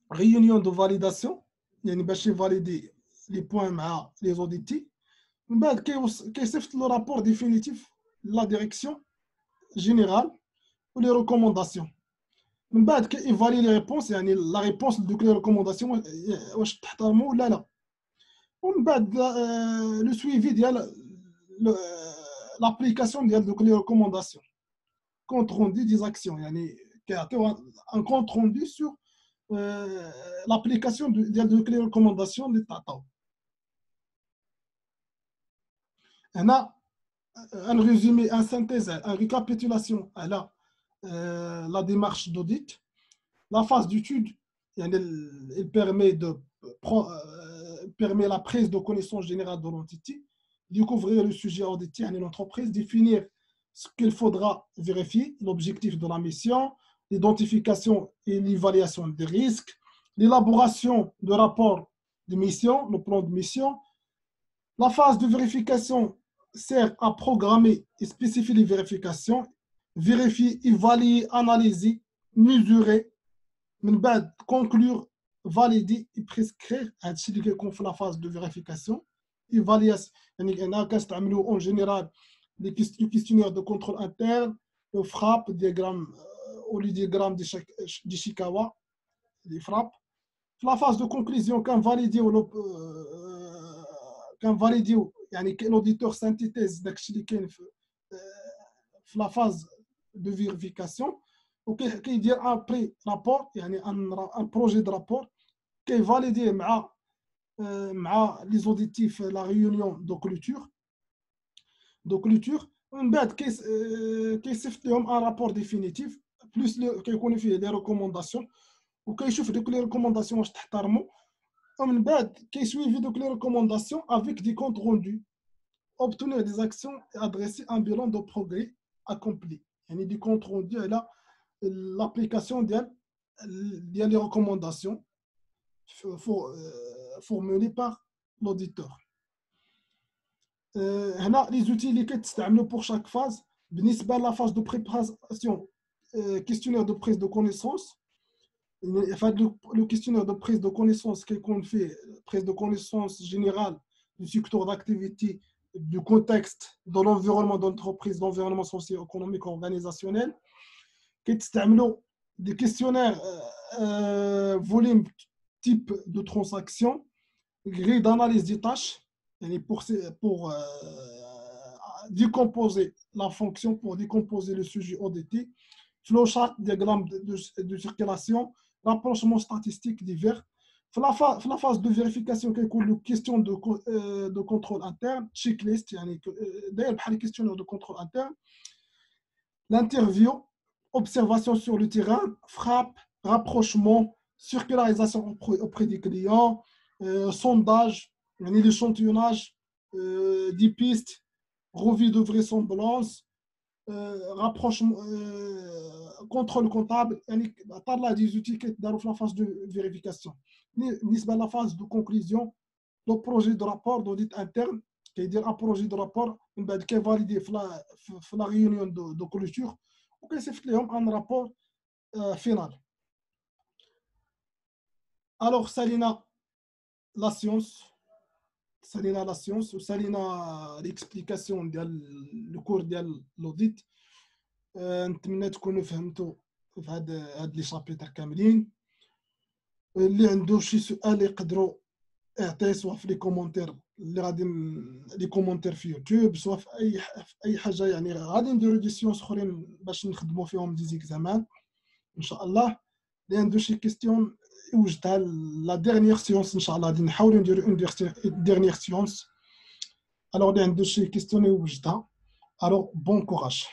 réunion de validation, باش valider les points مع les auditeurs. من بعد كيصيفط le rapport définitif la direction générale ou les recommandations. من بعد كيفالي لي ريبونس يعني لا ريبونس دوك لي ريكومونداسيون واش تحترموا ولا لا. ومن بعد لو سويفي ديال لابليكاسيون ديال دوك لي ريكومونداسيون كونت روندي دي زاكسيون يعني كيعطيو ان كونت روندي سور l'application ديال دوك لي ريكومونداسيون اللي تعطاو. هنا ان ريزومي ان سانتيز ان ريكابيتولاسيون على la démarche d'audit. La phase d'étude, elle permet la prise de connaissance générale de l'entité, découvrir le sujet audité à l'entreprise, définir ce qu'il faudra vérifier, l'objectif de la mission, l'identification et l'évaluation des risques, l'élaboration de rapports de mission, le plan de mission. La phase de vérification sert à programmer et spécifier les vérifications, vérifier, évaluer, analyser, mesurer, من بعد conclure, valider et prescrire. هادشي اللي كيكون في la phase de vérification. Évaluation يعني هنا كنستعملوا en général les questionnaires de contrôle interne, le FRAP, diagramme ou le diagramme d'Ishikawa, les FRAP. La phase de conclusion كنفاليديو يعني l'auditeur synthétise داكشي اللي كاين في la phase de vérification. وكيدير ان بري رابور يعني ان بروجي دو رابور كيفاليديه مع لي زوديتيف لا ريونيون دو كلوتور ومن بعد كيصيفط لهم ان رابور ديفينيتيف بلوس كيكون فيه لي ريكومونداسيون وكيشوف دوك لي ريكومونداسيون واش تحترموا ومن بعد كيسويفي دوك لي ريكومونداسيون افيك دي كونت روندو obtenir des actions et adresser un bilan de progrès accompli يعني دي كونت روندو على l'application des recommandations formulées par l'auditeur. Les outils اللي كتستعملوا pour chaque phase. بالنسبة la phase de préparation, questionnaire de prise de connaissance. Le questionnaire de prise de connaissance كيكون فيه prise de connaissance générale du secteur d'activité, du contexte, de l'environnement d'entreprise, l'environnement socio-économique, organisationnel. كيتستعملوا des questionnaires volume type de transaction, grille d'analyse des tâches pour décomposer la fonction, pour décomposer le sujet audité, flowchart, diagramme de circulation, rapprochement statistique divers. La phase de vérification qui est une question de contrôle interne, checklist, d'ailleurs les questionnaires de contrôle interne, l'interview, observation sur le terrain, frappe, rapprochement, circularisation auprès des clients, sondage, l'échantillonnage des pistes, revue de vraisemblance, rapprochement, contrôle comptable, par là des outils qui dans la phase de vérification. Dans la phase de conclusion, le projet de rapport d'audit interne, qui est un projet de rapport qui est validé dans la réunion de clôture. وكيصيفط لهم ان رابور فينال. الوغ سالينا لا سيونس وسالينا ليكسبليكاسيون ديال لو كور ديال لوديت. نتمنى تكونوا فهمتوا في هاد لي شابيتر كاملين. اللي عنده شي سؤال يقدروا يعطيه سواء في لي كومونتير اللي غادي لي كومونتير في يوتيوب سواء في اي حاجه يعني غادي نديرو دي سيونس اخرين باش نخدموا فيهم دي زيكزامان ان شاء الله. اللي عنده شي كيستيون يوجدها لا ديرنيير سيونس ان شاء الله غادي نحاولوا نديرو اون ديرنيير سيونس. الوغ اللي عنده شي كيستيون يوجدها. الوغ بون كوراج.